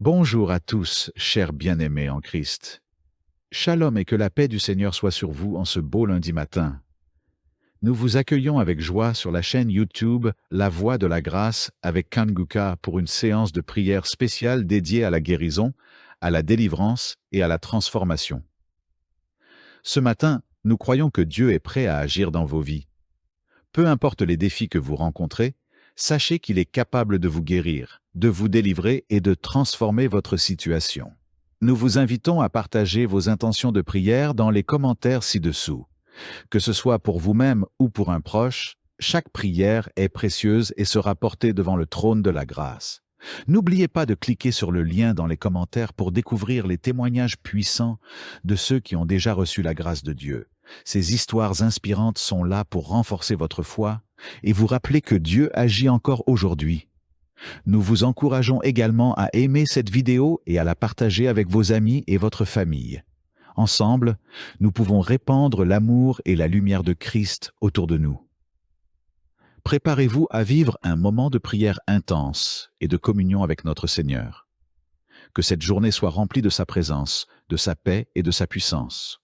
Bonjour à tous, chers bien-aimés en Christ. Shalom et que la paix du Seigneur soit sur vous en ce beau lundi matin. Nous vous accueillons avec joie sur la chaîne YouTube La Voix de la Grâce avec Kanguka pour une séance de prière spéciale dédiée à la guérison, à la délivrance et à la transformation. Ce matin, nous croyons que Dieu est prêt à agir dans vos vies. Peu importe les défis que vous rencontrez, sachez qu'il est capable de vous guérir, de vous délivrer et de transformer votre situation. Nous vous invitons à partager vos intentions de prière dans les commentaires ci-dessous. Que ce soit pour vous-même ou pour un proche, chaque prière est précieuse et sera portée devant le trône de la grâce. N'oubliez pas de cliquer sur le lien dans les commentaires pour découvrir les témoignages puissants de ceux qui ont déjà reçu la grâce de Dieu. Ces histoires inspirantes sont là pour renforcer votre foi et vous rappeler que Dieu agit encore aujourd'hui. Nous vous encourageons également à aimer cette vidéo et à la partager avec vos amis et votre famille. Ensemble, nous pouvons répandre l'amour et la lumière de Christ autour de nous. Préparez-vous à vivre un moment de prière intense et de communion avec notre Seigneur. Que cette journée soit remplie de sa présence, de sa paix et de sa puissance.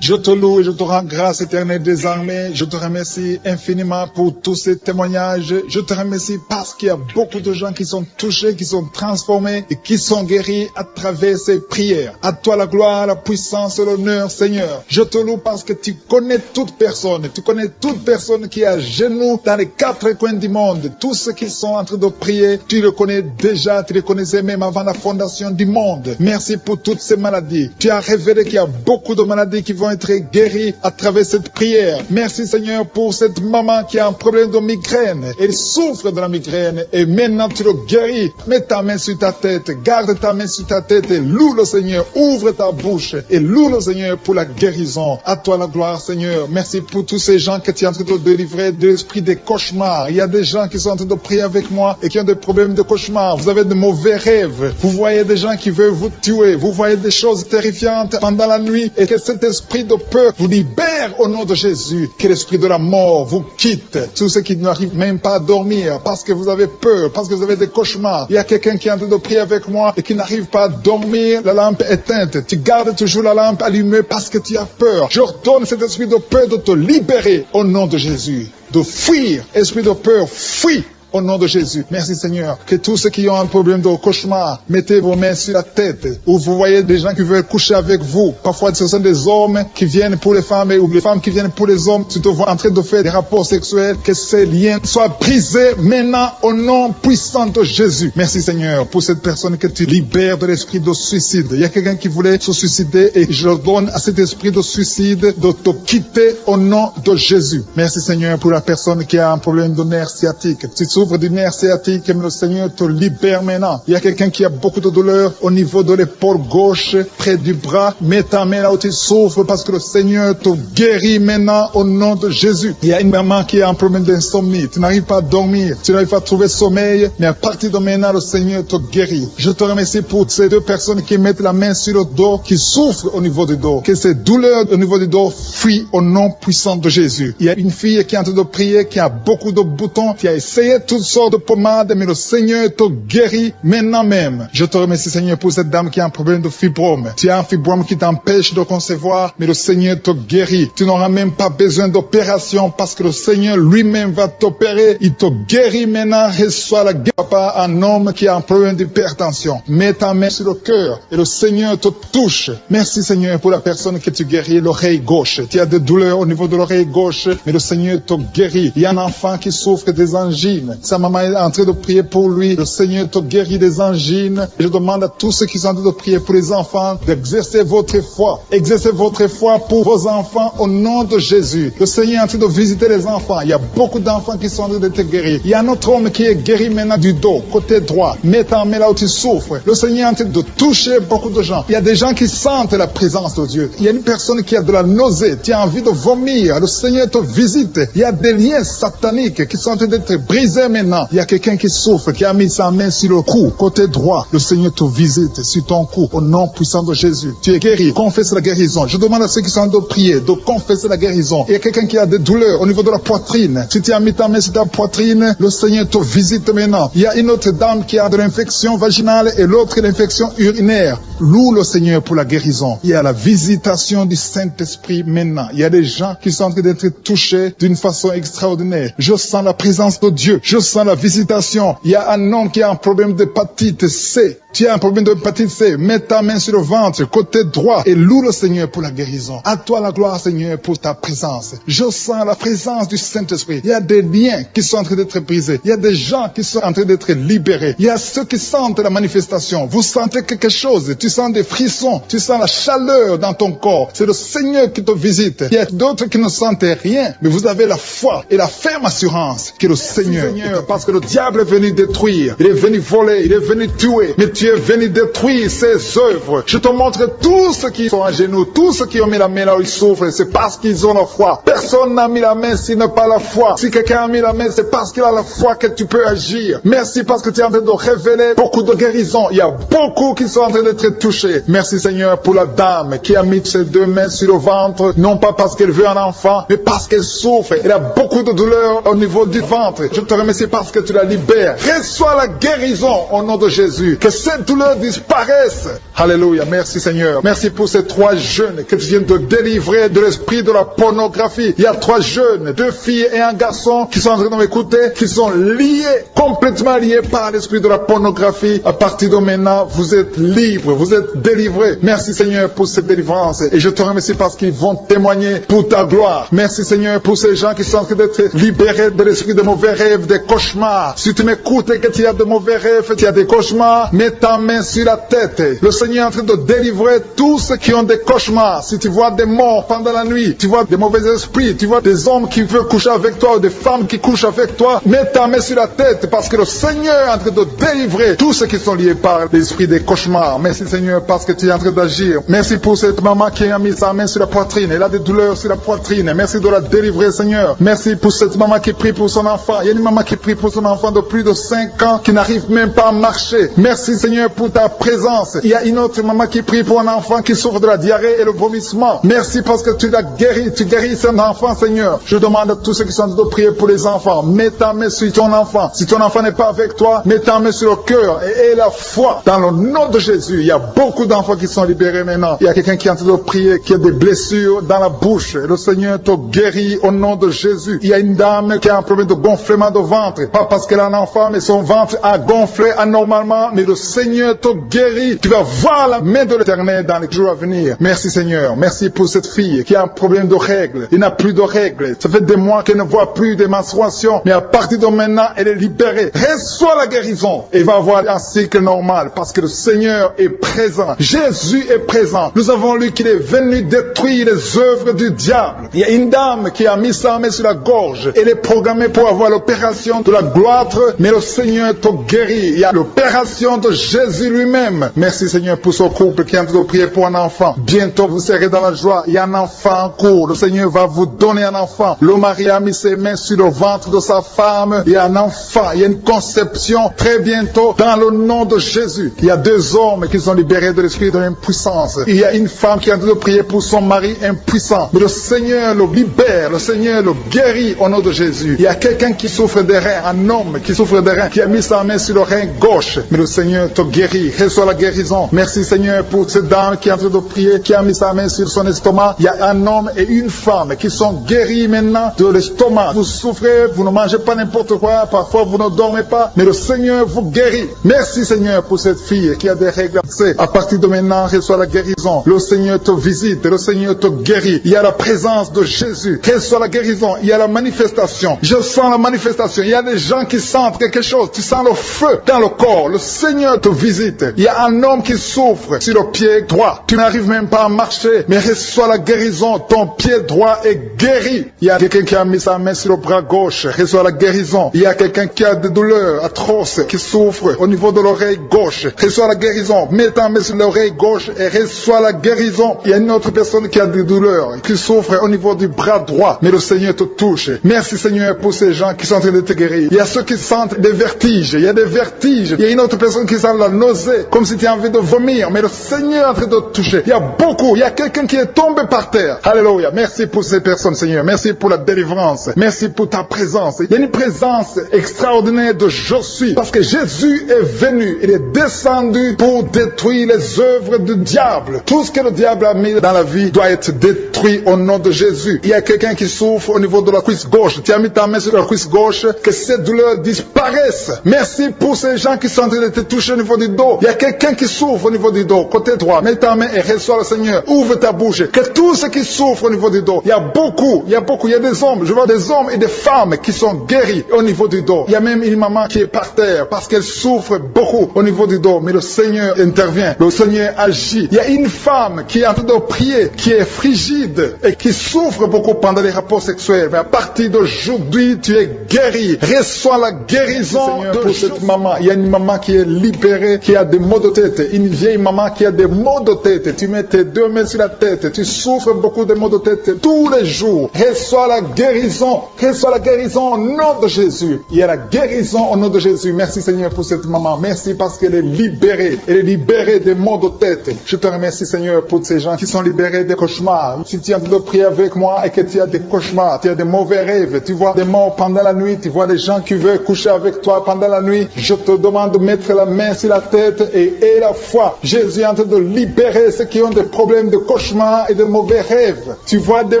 Je te loue et je te rends grâce éternelle des armées. Je te remercie infiniment pour tous ces témoignages. Je te remercie parce qu'il y a beaucoup de gens qui sont touchés, qui sont transformés et qui sont guéris à travers ces prières. À toi la gloire, la puissance et l'honneur, Seigneur. Je te loue parce que tu connais toute personne. Tu connais toute personne qui est à genoux dans les quatre coins du monde. Tous ceux qui sont en train de prier, tu le connais déjà. Tu les connaissais même avant la fondation du monde. Merci pour toutes ces maladies. Tu as révélé qu'il y a beaucoup de maladies qui vont être guéris à travers cette prière. Merci Seigneur pour cette maman qui a un problème de migraine. Elle souffre de la migraine et maintenant tu le guéris. Mets ta main sur ta tête, garde ta main sur ta tête et loue le Seigneur. Ouvre ta bouche et loue le Seigneur pour la guérison. À toi la gloire Seigneur. Merci pour tous ces gens que tu es en train de délivrer de l'esprit des cauchemars. Il y a des gens qui sont en train de prier avec moi et qui ont des problèmes de cauchemars. Vous avez de mauvais rêves. Vous voyez des gens qui veulent vous tuer. Vous voyez des choses terrifiantes pendant la nuit et que cet esprit de peur vous libère au nom de Jésus. Que l'esprit de la mort vous quitte. Tous ceux qui n'arrivent même pas à dormir parce que vous avez peur, parce que vous avez des cauchemars. Il y a quelqu'un qui est en train de prier avec moi et qui n'arrive pas à dormir, la lampe éteinte. Tu gardes toujours la lampe allumée parce que tu as peur. J'ordonne cet esprit de peur de te libérer au nom de Jésus. De fuir. Esprit de peur, fuis. Au nom de Jésus. Merci Seigneur. Que tous ceux qui ont un problème de cauchemar, mettez vos mains sur la tête. Ou vous voyez des gens qui veulent coucher avec vous. Parfois ce sont des hommes qui viennent pour les femmes ou les femmes qui viennent pour les hommes. Tu te vois en train de faire des rapports sexuels. Que ces liens soient brisés maintenant au nom puissant de Jésus. Merci Seigneur pour cette personne que tu libères de l'esprit de suicide. Il y a quelqu'un qui voulait se suicider et je donne à cet esprit de suicide de te quitter au nom de Jésus. Merci Seigneur pour la personne qui a un problème de nerf sciatique. Tu souffre du nerf sciatique, mais le Seigneur te libère maintenant. Il y a quelqu'un qui a beaucoup de douleur au niveau de l'épaule gauche, près du bras. Mets ta main là où tu souffres parce que le Seigneur te guérit maintenant au nom de Jésus. Il y a une maman qui a un problème d'insomnie. Tu n'arrives pas à dormir, tu n'arrives pas à trouver sommeil, mais à partir de maintenant, le Seigneur te guérit. Je te remercie pour ces deux personnes qui mettent la main sur le dos, qui souffrent au niveau du dos. Que ces douleurs au niveau du dos fuient au nom puissant de Jésus. Il y a une fille qui est en train de prier, qui a beaucoup de boutons, qui a essayé toutes sortes de pommades, mais le Seigneur te guérit maintenant même. Je te remercie Seigneur pour cette dame qui a un problème de fibrome. Tu as un fibrome qui t'empêche de concevoir, mais le Seigneur te guérit. Tu n'auras même pas besoin d'opération parce que le Seigneur lui-même va t'opérer. Il te guérit maintenant. Reçois la guérison. Papa, un homme qui a un problème d'hypertension. Mets ta main sur le cœur et le Seigneur te touche. Merci Seigneur pour la personne que tu guéris, l'oreille gauche. Tu as des douleurs au niveau de l'oreille gauche, mais le Seigneur te guérit. Il y a un enfant qui souffre des angines. Sa maman est en train de prier pour lui. Le Seigneur te guérit des angines. Et je demande à tous ceux qui sont en train de prier pour les enfants d'exercer votre foi. Exercez votre foi pour vos enfants au nom de Jésus. Le Seigneur est en train de visiter les enfants. Il y a beaucoup d'enfants qui sont en train d'être guéris. Il y a un autre homme qui est guéri maintenant du dos, côté droit. Mets ta main là où tu souffres. Le Seigneur est en train de toucher beaucoup de gens. Il y a des gens qui sentent la présence de Dieu. Il y a une personne qui a de la nausée. Tu as envie de vomir. Le Seigneur te visite. Il y a des liens sataniques qui sont en train d'être brisés Seigneur, maintenant, il y a quelqu'un qui souffre, qui a mis sa main sur le cou, côté droit. Le Seigneur te visite sur ton cou, au nom puissant de Jésus. Tu es guéri. Confesse la guérison. Je demande à ceux qui sont en train de prier de confesser la guérison. Il y a quelqu'un qui a des douleurs au niveau de la poitrine. Si tu as mis ta main sur ta poitrine, le Seigneur te visite maintenant. Il y a une autre dame qui a de l'infection vaginale et l'autre l'infection urinaire. Loue le Seigneur pour la guérison. Il y a la visitation du Saint-Esprit maintenant. Il y a des gens qui sont en train d'être touchés d'une façon extraordinaire. Je sens la présence de Dieu. Je sens la visitation. Il y a un homme qui a un problème d'hépatite C. Tu as un problème d'hépatite C. Mets ta main sur le ventre, côté droit, et loue le Seigneur pour la guérison. À toi la gloire, Seigneur, pour ta présence. Je sens la présence du Saint-Esprit. Il y a des liens qui sont en train d'être brisés. Il y a des gens qui sont en train d'être libérés. Il y a ceux qui sentent la manifestation. Vous sentez quelque chose. Tu sens des frissons. Tu sens la chaleur dans ton corps. C'est le Seigneur qui te visite. Il y a d'autres qui ne sentent rien, mais vous avez la foi et la ferme assurance que le Seigneur, parce que le diable est venu détruire. Il est venu voler. Il est venu tuer. Mais tu es venu détruire ses œuvres. Je te montre tous ceux qui sont à genoux, tous ceux qui ont mis la main là où ils souffrent, c'est parce qu'ils ont la foi. Personne n'a mis la main s'il n'a pas la foi. Si quelqu'un a mis la main, c'est parce qu'il a la foi que tu peux agir. Merci parce que tu es en train de révéler beaucoup de guérisons. Il y a beaucoup qui sont en train d'être touchés. Merci Seigneur pour la dame qui a mis ses deux mains sur le ventre, non pas parce qu'elle veut un enfant, mais parce qu'elle souffre. Elle a beaucoup de douleur au niveau du ventre. Je te remercie parce que tu la libères. Reçois la guérison au nom de Jésus. Que cette douleur disparaisse. Alléluia. Merci Seigneur. Merci pour ces 3 jeunes que tu viens de délivrer de l'esprit de la pornographie. Il y a 3 jeunes, 2 filles et un garçon qui sont en train de m'écouter, qui sont liés, complètement liés par l'esprit de la pornographie. À partir de maintenant, vous êtes libres, vous êtes délivrés. Merci Seigneur pour cette délivrance. Et je te remercie parce qu'ils vont témoigner pour ta gloire. Merci Seigneur pour ces gens qui sont en train d'être libérés de l'esprit de mauvais rêves, des cauchemars. Si tu m'écoutes et que tu as de mauvais rêves, tu as des cauchemars, mets ta main sur la tête. Le Seigneur est en train de délivrer tous ceux qui ont des cauchemars. Si tu vois des morts pendant la nuit, tu vois des mauvais esprits, tu vois des hommes qui veulent coucher avec toi ou des femmes qui couchent avec toi, mets ta main sur la tête parce que le Seigneur est en train de délivrer tous ceux qui sont liés par l'esprit des cauchemars. Merci Seigneur parce que tu es en train d'agir. Merci pour cette maman qui a mis sa main sur la poitrine. Elle a des douleurs sur la poitrine. Merci de la délivrer Seigneur. Merci pour cette maman qui prie pour son enfant. Il y a une maman qui prie pour son enfant de plus de 5 ans qui n'arrive même pas à marcher. Merci Seigneur pour ta présence. Il y a une autre maman qui prie pour un enfant qui souffre de la diarrhée et le vomissement. Merci parce que tu l'as guéri. Tu guéris cet enfant Seigneur. Je demande à tous ceux qui sont en train de prier pour les enfants. Mets ta main sur ton enfant. Si ton enfant n'est pas avec toi, mets ta main sur le cœur et la foi. Dans le nom de Jésus, il y a beaucoup d'enfants qui sont libérés maintenant. Il y a quelqu'un qui est en train de prier, qui a des blessures dans la bouche. Le Seigneur te guérit au nom de Jésus. Il y a une dame qui a un problème de gonflement de ventre. Pas parce qu'elle a un enfant, mais son ventre a gonflé anormalement. Mais le Seigneur te guérit. Tu vas voir la main de l'Éternel dans les jours à venir. Merci Seigneur. Merci pour cette fille qui a un problème de règles. Il n'a plus de règles. Ça fait des mois qu'elle ne voit plus des menstruations. Mais à partir de maintenant, elle est libérée. Reçois la guérison. Et va avoir un cycle normal parce que le Seigneur est présent. Jésus est présent. Nous avons lu qu'il est venu détruire les œuvres du diable. Il y a une dame qui a mis sa main sur la gorge. Elle est programmée pour avoir l'opération de la gloître, mais le Seigneur te guérit. Il y a l'opération de Jésus lui-même. Merci Seigneur pour ce couple qui est en train de prier pour un enfant. Bientôt vous serez dans la joie. Il y a un enfant en cours. Le Seigneur va vous donner un enfant. Le mari a mis ses mains sur le ventre de sa femme. Il y a un enfant. Il y a une conception très bientôt dans le nom de Jésus. Il y a 2 hommes qui sont libérés de l'esprit de l'impuissance. Il y a une femme qui est en train de prier pour son mari impuissant. Mais le Seigneur le libère. Le Seigneur le guérit au nom de Jésus. Il y a quelqu'un qui souffre des reins. Un homme qui souffre des reins. Qui a mis sa main sur le rein gauche. Mais le Seigneur te guérit. Reçois la guérison. Merci Seigneur pour cette dame qui est en train de prier. Qui a mis sa main sur son estomac. Il y a un homme et une femme qui sont guéris maintenant de l'estomac. Vous souffrez. Vous ne mangez pas n'importe quoi. Parfois vous ne dormez pas. Mais le Seigneur vous guérit. Merci Seigneur pour cette fille qui a des règles. À partir de maintenant, reçois la guérison. Le Seigneur te visite. Le Seigneur te guérit. Il y a la présence de Jésus. Reçois la guérison. Il y a la manifestation. Je sens la manifestation. Il y a des gens qui sentent quelque chose. Tu sens le feu dans le corps. Le Seigneur te visite. Il y a un homme qui souffre sur le pied droit. Tu n'arrives même pas à marcher. Mais reçois la guérison. Ton pied droit est guéri. Il y a quelqu'un qui a mis sa main sur le bras gauche. Reçois la guérison. Il y a quelqu'un qui a des douleurs atroces, qui souffre au niveau de l'oreille gauche. Reçois la guérison. Mets ta main sur l'oreille gauche et reçois la guérison. Il y a une autre personne qui a des douleurs, qui souffre au niveau du bras droit. Mais le Seigneur te touche. Merci Seigneur pour ces gens qui sont en train d'être guérir. Il y a ceux qui sentent des vertiges. Il y a des vertiges. Il y a une autre personne qui sent la nausée, comme si tu as envie de vomir. Mais le Seigneur est en train de te toucher. Il y a beaucoup. Il y a quelqu'un qui est tombé par terre. Alléluia. Merci pour ces personnes, Seigneur. Merci pour la délivrance. Merci pour ta présence. Il y a une présence extraordinaire de je suis. Parce que Jésus est venu. Il est descendu pour détruire les œuvres du diable. Tout ce que le diable a mis dans la vie doit être détruit au nom de Jésus. Il y a quelqu'un qui souffre au niveau de la cuisse gauche. Tu as mis ta main sur la cuisse gauche, que cette douleur disparaisse. Merci pour ces gens qui sont en train de te toucher au niveau du dos. Il y a quelqu'un qui souffre au niveau du dos, côté droit. Mets ta main et reçois le Seigneur. Ouvre ta bouche. Que tous ceux qui souffrent au niveau du dos, il y a beaucoup, il y a des hommes, je vois des hommes et des femmes qui sont guéris au niveau du dos. Il y a même une maman qui est par terre parce qu'elle souffre beaucoup au niveau du dos. Mais le Seigneur intervient, le Seigneur agit. Il y a une femme qui est en train de prier, qui est frigide et qui souffre beaucoup pendant les rapports sexuels. Mais à partir d'aujourd'hui, tu es guéri. Reçois la guérison Seigneur, pour cette maman. Il y a une maman qui est libérée, qui a des maux de tête. Une vieille maman qui a des maux de tête. Tu mets tes deux mains sur la tête. Tu souffres beaucoup de maux de tête tous les jours. Reçois la guérison. Reçois la guérison au nom de Jésus. Il y a la guérison au nom de Jésus. Merci Seigneur pour cette maman. Merci parce qu'elle est libérée. Elle est libérée des maux de tête. Je te remercie Seigneur pour ces gens qui sont libérés des cauchemars. Si tu es en train de prier avec moi et que tu as des cauchemars, tu as des mauvais rêves, tu vois des morts pendant la nuit, tu vois des gens qui veulent coucher avec toi pendant la nuit, je te demande de mettre la main sur la tête et la foi. Jésus est en train de libérer ceux qui ont des problèmes de cauchemars et de mauvais rêves. Tu vois des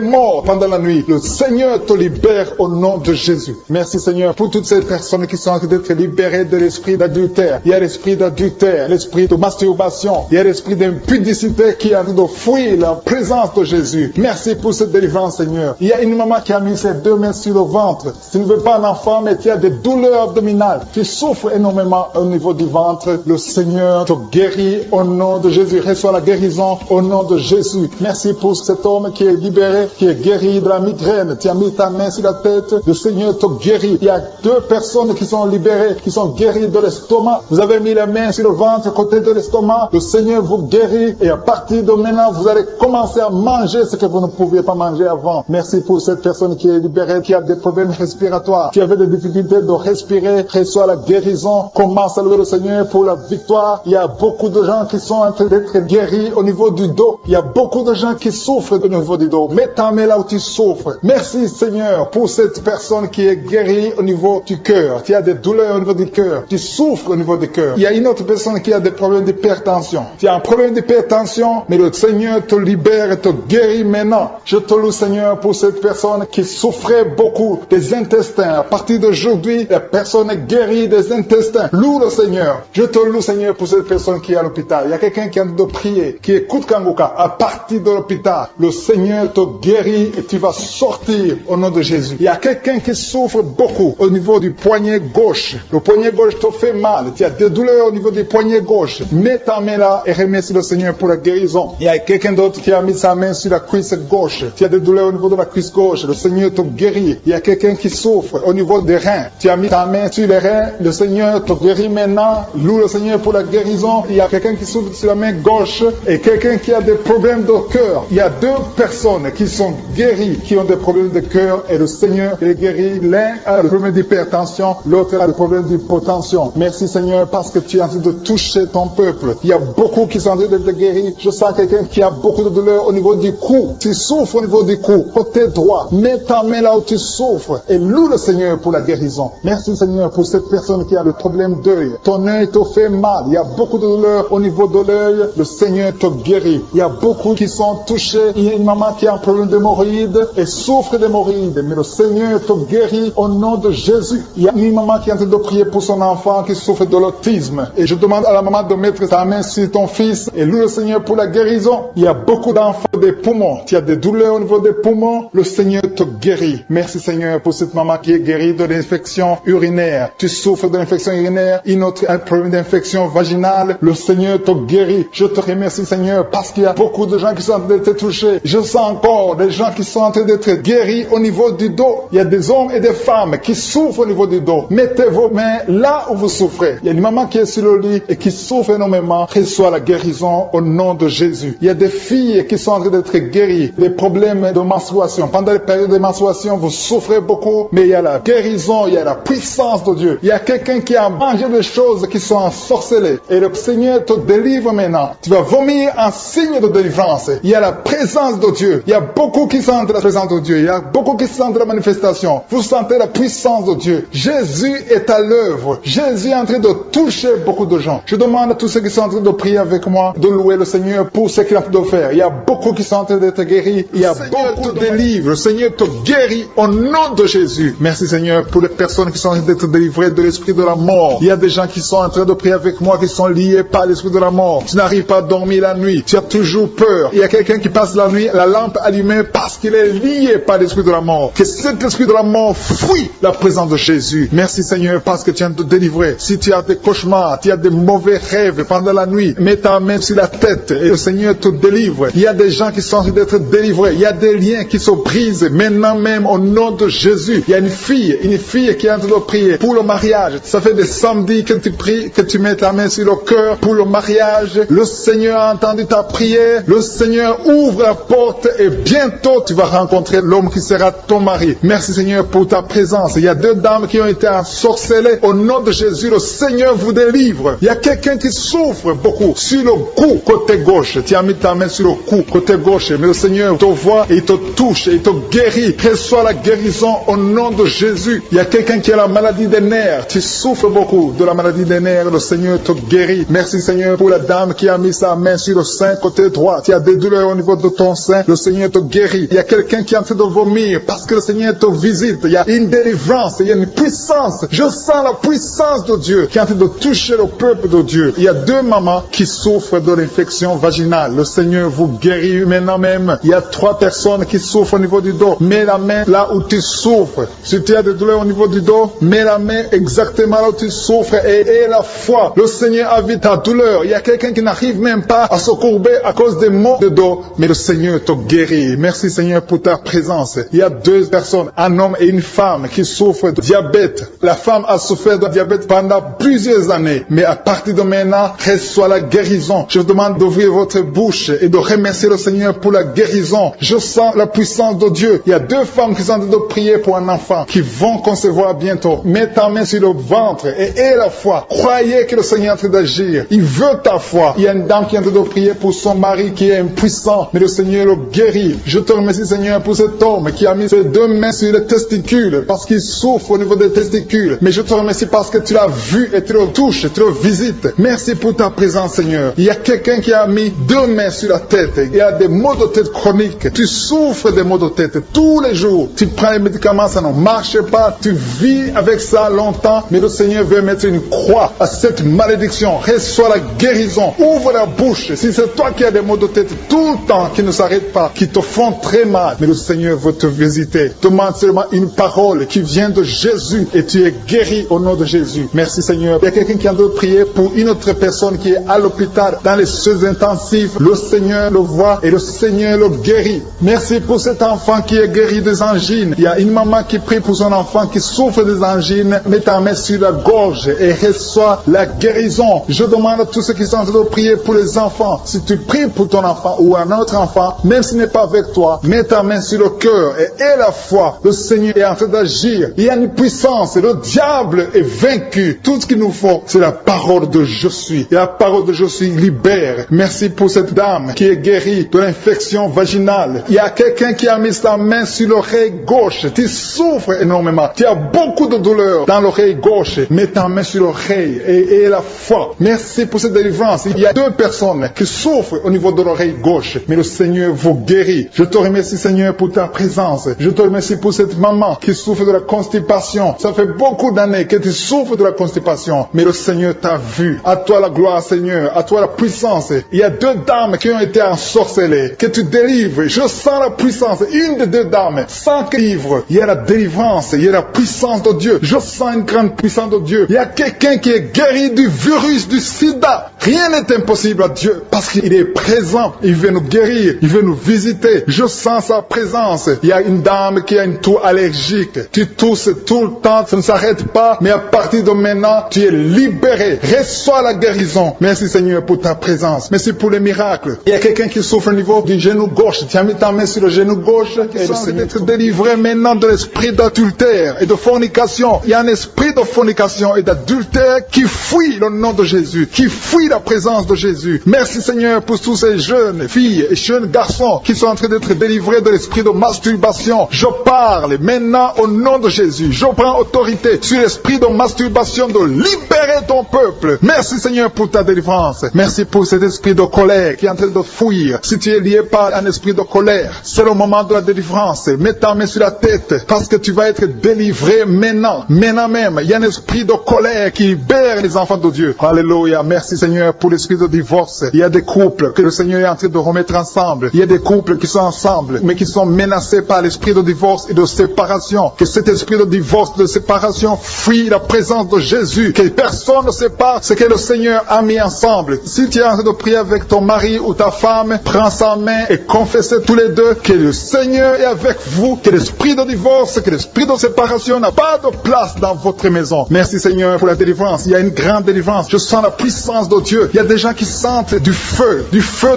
morts pendant la nuit. Le Seigneur te libère au nom de Jésus. Merci Seigneur pour toutes ces personnes qui sont en train d'être libérées de l'esprit d'adultère. Il y a l'esprit d'adultère, l'esprit de masturbation, il y a l'esprit d'impudicité qui est en train de fuir la présence de Jésus. Merci pour cette délivrance Seigneur. Il y a une maman qui a mis ses deux mains sur le ventre. Tu ne veux pas un enfant mais tu as des douleurs abdominales. Tu souffres énormément au niveau du ventre. Le Seigneur te guérit au nom de Jésus. Reçois la guérison au nom de Jésus. Merci pour cet homme qui est libéré, qui est guéri de la migraine. Tu as mis ta main sur la tête. Le Seigneur te guérit. Il y a deux personnes qui sont libérées, qui sont guéries de l'estomac. Vous avez mis la main sur le ventre, côté de l'estomac. Le Seigneur vous guérit et à partir de maintenant, vous allez commencer à manger ce que vous ne pouviez pas manger avant. Merci pour cette personne qui est libérée, qui a des problèmes respiratoires, qui avait des difficultés de respirer. Reçois la guérison. Commence à louer le Seigneur pour la victoire. Il y a beaucoup de gens qui sont en train d'être guéris au niveau du dos. Il y a beaucoup de gens qui souffrent au niveau du dos. Mets ta main là où tu souffres. Merci Seigneur pour cette personne qui est guérie au niveau du cœur. Tu as des douleurs au niveau du cœur. Tu souffres au niveau du cœur. Il y a une autre personne qui a des problèmes d'hypertension. Tu as un problème d'hypertension, mais le Seigneur te libère et te guérit maintenant. Je te loue Seigneur pour cette personne qui souffrait beaucoup des intestins. À partir d'aujourd'hui, la personne est guérie des intestins. Loue le Seigneur. Je te loue Seigneur pour cette personne qui est à l'hôpital. Il y a quelqu'un qui a de prier, qui écoute Kanguka. À partir de l'hôpital, le Seigneur te guérit et tu vas sortir au nom de Jésus. Il y a quelqu'un qui souffre beaucoup au niveau du poignet gauche. Le poignet gauche te fait mal. Tu as des douleurs au niveau du poignet gauche. Mets ta main là et remercie le Seigneur pour la guérison. Il y a quelqu'un d'autre qui a mis sa main sur la cuisse gauche. Tu as des douleurs au niveau de la cuisse gauche. Le Seigneur te guérit. Il y a quelqu'un qui souffre au niveau des reins. Tu as mis ta main sur les reins. Le Seigneur te guérit maintenant. Loue le Seigneur pour la guérison. Il y a quelqu'un qui souffre sur la main gauche et quelqu'un qui a des problèmes de cœur. Il y a deux personnes qui sont guéries, qui ont des problèmes de cœur et le Seigneur les guérit. L'un a le problème d'hypertension, l'autre a le problème d'hypotension. Merci Seigneur parce que tu es en train de toucher ton peuple. Il y a beaucoup qui sont en train d'être guéris. Je sens quelqu'un qui a beaucoup de douleur au niveau du cou. Tu souffres au niveau du cou, côté droit. Mets ta main là où tu souffres et loue le Seigneur pour la guérison. Merci Seigneur pour cette personne qui a le problème d'œil. Ton œil te fait mal. Il y a beaucoup de douleur au niveau de l'œil. Le Seigneur te guérit. Il y a beaucoup qui sont touchés. Il y a une maman qui a un problème d'hémorroïdes et souffre d'hémorroïdes. Mais le Seigneur te guérit au nom de Jésus. Il y a une maman qui est en train de prier pour son enfant qui souffre de l'autisme. Et je demande à la maman de mettre sa main sur ton fils et loue le Seigneur pour la guérison. Il y a beaucoup d'enfants des poumons. Tu as des douleurs au niveau des poumons. Le Seigneur te guérit. Merci Seigneur pour cette maman qui est guérie de l'infection urinaire. Tu souffres de l'infection urinaire. Une autre a un problème d'infection vaginale. Le Seigneur te guérit. Je te remercie Seigneur parce qu'il y a beaucoup de gens qui sont en train d'être touchés. Je sens encore des gens qui sont en train d'être guéris au niveau du dos. Il y a des hommes et des femmes qui souffrent au niveau du dos. Mettez vos mains là où vous souffrez. Il y a une maman qui est sur le lit et qui souffre énormément. Reçois la guérison au nom de Jésus. Il y a des filles qui sont en train d'être guéries des problèmes de menstruation. Pendant les périodes de menstruation, vous souffrez beaucoup, mais il y a la guérison guérison, il y a la puissance de Dieu. Il y a quelqu'un qui a mangé des choses qui sont ensorcelées. Et le Seigneur te délivre maintenant. Tu vas vomir un signe de délivrance. Il y a la présence de Dieu. Il y a beaucoup qui sentent la présence de Dieu. Il y a beaucoup qui sentent la manifestation. Vous sentez la puissance de Dieu. Jésus est à l'œuvre. Jésus est en train de toucher beaucoup de gens. Je demande à tous ceux qui sont en train de prier avec moi de louer le Seigneur pour ce qu'il est en train de faire. Il y a beaucoup qui sont en train d'être guéris. Il y a beaucoup de délivres. Le Seigneur te guérit au nom de Jésus. Merci Seigneur pour les personnes qui sont en train d'être délivrées de l'esprit de la mort. Il y a des gens qui sont en train de prier avec moi qui sont liés par l'esprit de la mort. Tu n'arrives pas à dormir la nuit. Tu as toujours peur. Il y a quelqu'un qui passe la nuit, la lampe allumée parce qu'il est lié par l'esprit de la mort. Que cet esprit de la mort fuit la présence de Jésus. Merci Seigneur parce que tu viens de te délivrer. Si tu as des cauchemars, tu as des mauvais rêves pendant la nuit, mets ta main sur la tête et le Seigneur te délivre. Il y a des gens qui sont en train d'être délivrés. Il y a des liens qui se brisent maintenant même au nom de Jésus. Il y a une fille qui est en train de prier pour le mariage. Ça fait des samedis que tu pries, que tu mets ta main sur le cœur pour le mariage. Le Seigneur a entendu ta prière. Le Seigneur ouvre la porte et bientôt tu vas rencontrer l'homme qui sera ton mari. Merci Seigneur pour ta présence. Il y a deux dames qui ont été ensorcelées. Au nom de Jésus, le Seigneur vous délivre. Il y a quelqu'un qui souffre beaucoup sur le cou, côté gauche. Tu as mis ta main sur le cou, côté gauche. Mais le Seigneur te voit et il te touche et il te guérit. Reçois la guérison au nom de Jésus. Il y a quelqu'un qui a la maladie des nerfs. Tu souffres beaucoup de la maladie des nerfs. Le Seigneur te guérit. Merci Seigneur pour la dame qui a mis sa main sur le sein côté droit. Tu as des douleurs au niveau de ton sein. Le Seigneur te guérit. Il y a quelqu'un qui est en train de vomir parce que le Seigneur te visite. Il y a une délivrance. Il y a une puissance. Je sens la puissance de Dieu qui est en train de toucher le peuple de Dieu. Il y a deux mamans qui souffrent de l'infection vaginale. Le Seigneur vous guérit maintenant même. Il y a 3 personnes qui souffrent au niveau du dos. Mets la main là où tu souffres. Si tu as des douleurs au niveau du dos, mets la main exactement là où tu souffres et aie la foi. Le Seigneur a vu ta douleur. Il y a quelqu'un qui n'arrive même pas à se courber à cause des maux de dos, mais le Seigneur te guérit. Merci Seigneur pour ta présence. Il y a 2 personnes, un homme et une femme qui souffrent de diabète. La femme a souffert de diabète pendant plusieurs années, mais à partir de maintenant, reçoit la guérison. Je vous demande d'ouvrir votre bouche et de remercier le Seigneur pour la guérison. Je sens la puissance de Dieu. Il y a 2 femmes qui sont en train de prier pour un enfant qui vont concevoir bientôt. Mets ta main sur le ventre et aie la foi. Croyez que le Seigneur est en train d'agir. Il veut ta foi. Il y a une dame qui est en train de prier pour son mari qui est impuissant, mais le Seigneur le guérit. Je te remercie Seigneur pour cet homme qui a mis ses 2 mains sur les testicules parce qu'il souffre au niveau des testicules. Mais je te remercie parce que tu l'as vu et tu le touches, tu le visites. Merci pour ta présence Seigneur. Il y a quelqu'un qui a mis 2 mains sur la tête. Il y a des maux de tête chroniques. Tu souffres des maux de tête tous les jours. Tu prends les médicaments, ça ne marche pas. Tu vis avec ça longtemps, mais le Seigneur veut mettre une croix à cette malédiction. Reçois la guérison. Ouvre la bouche. Si c'est toi qui as des maux de tête tout le temps, qui ne s'arrêtent pas, qui te font très mal, mais le Seigneur veut te visiter. Demande seulement une parole qui vient de Jésus et tu es guéri au nom de Jésus. Merci Seigneur. Il y a quelqu'un qui a de prier pour une autre personne qui est à l'hôpital dans les soins intensifs. Le Seigneur le voit et le Seigneur le guérit. Merci pour cet enfant qui est guéri des angines. Il y a une maman qui prie pour son enfant qui souffre des angines. Mets ta main sur la gorge et reçois la guérison. Je demande à tous ceux qui sont en train de prier pour les enfants. Si tu pries pour ton enfant ou un autre enfant, même s'il n'est pas avec toi, mets ta main sur le cœur et aie la foi. Le Seigneur est en train d'agir. Il y a une puissance. Le diable est vaincu. Tout ce qu'il nous faut, c'est la parole de je suis. Et la parole de je suis libère. Merci pour cette dame qui est guérie de l'infection vaginale. Il y a quelqu'un qui a mis sa main sur l'oreille gauche. Tu souffres énormément. Tu as beaucoup de douleur dans l'oreille gauche. Mets ta main sur l'oreille et aie la foi. Merci pour cette délivrance. Il y a 2 personnes qui souffrent au niveau de l'oreille gauche. Mais le Seigneur vous guérit. Je te remercie Seigneur pour ta présence. Je te remercie pour cette maman qui souffre de la constipation. Ça fait beaucoup d'années que tu souffres de la constipation. Mais le Seigneur t'a vu. À toi la gloire Seigneur. À toi la puissance. Il y a 2 dames qui ont été ensorcelées. Que tu délivres. Je sens la puissance. Une des 2 dames. Sans que livre. Il y a la délivrance. Il y a la puissance de Dieu. Je sens une grande puissance de Dieu. Il y a quelqu'un qui est guéri du virus du sida. Rien n'est impossible à Dieu parce qu'il est présent. Il veut nous guérir. Il veut nous visiter. Je sens sa présence. Il y a une dame qui a une toux allergique. Tu tousses tout le temps. Ça ne s'arrête pas. Mais à partir de maintenant, tu es libéré. Reçois la guérison. Merci Seigneur pour ta présence. Merci pour les miracles. Il y a quelqu'un qui souffre au niveau du genou gauche. Tu as mis ta main sur le genou gauche. Et le Seigneur te délivrer maintenant de l'esprit d'adultère. d'adultère et de fornication. Il y a un esprit de fornication et d'adultère qui fuit le nom de Jésus, qui fuit la présence de Jésus. Merci Seigneur pour tous ces jeunes filles et jeunes garçons qui sont en train d'être délivrés de l'esprit de masturbation. Je parle maintenant au nom de Jésus. Je prends autorité sur l'esprit de masturbation, de libérer ton peuple. Merci Seigneur pour ta délivrance. Merci pour cet esprit de colère qui est en train de fuir. Si tu es lié par un esprit de colère, c'est le moment de la délivrance. Mets ta main sur la tête parce que tu vas être délivré maintenant. Maintenant même, il y a un esprit de colère qui libère les enfants de Dieu. Alléluia. Merci Seigneur pour l'esprit de divorce. Il y a des couples que le Seigneur est en train de remettre ensemble. Il y a des couples qui sont ensemble mais qui sont menacés par l'esprit de divorce et de séparation. Que cet esprit de divorce, de séparation fuit la présence de Jésus. Que personne ne sépare ce que le Seigneur a mis ensemble. Si tu es en train de prier avec ton mari ou ta femme, prends sa main et confessez tous les deux que le Seigneur est avec vous, que l'esprit de divorce, que l'esprit de séparation n'a pas de place dans votre maison. Merci Seigneur pour la délivrance. Il y a une grande délivrance. Je sens la puissance de Dieu. Il y a des gens qui sentent du feu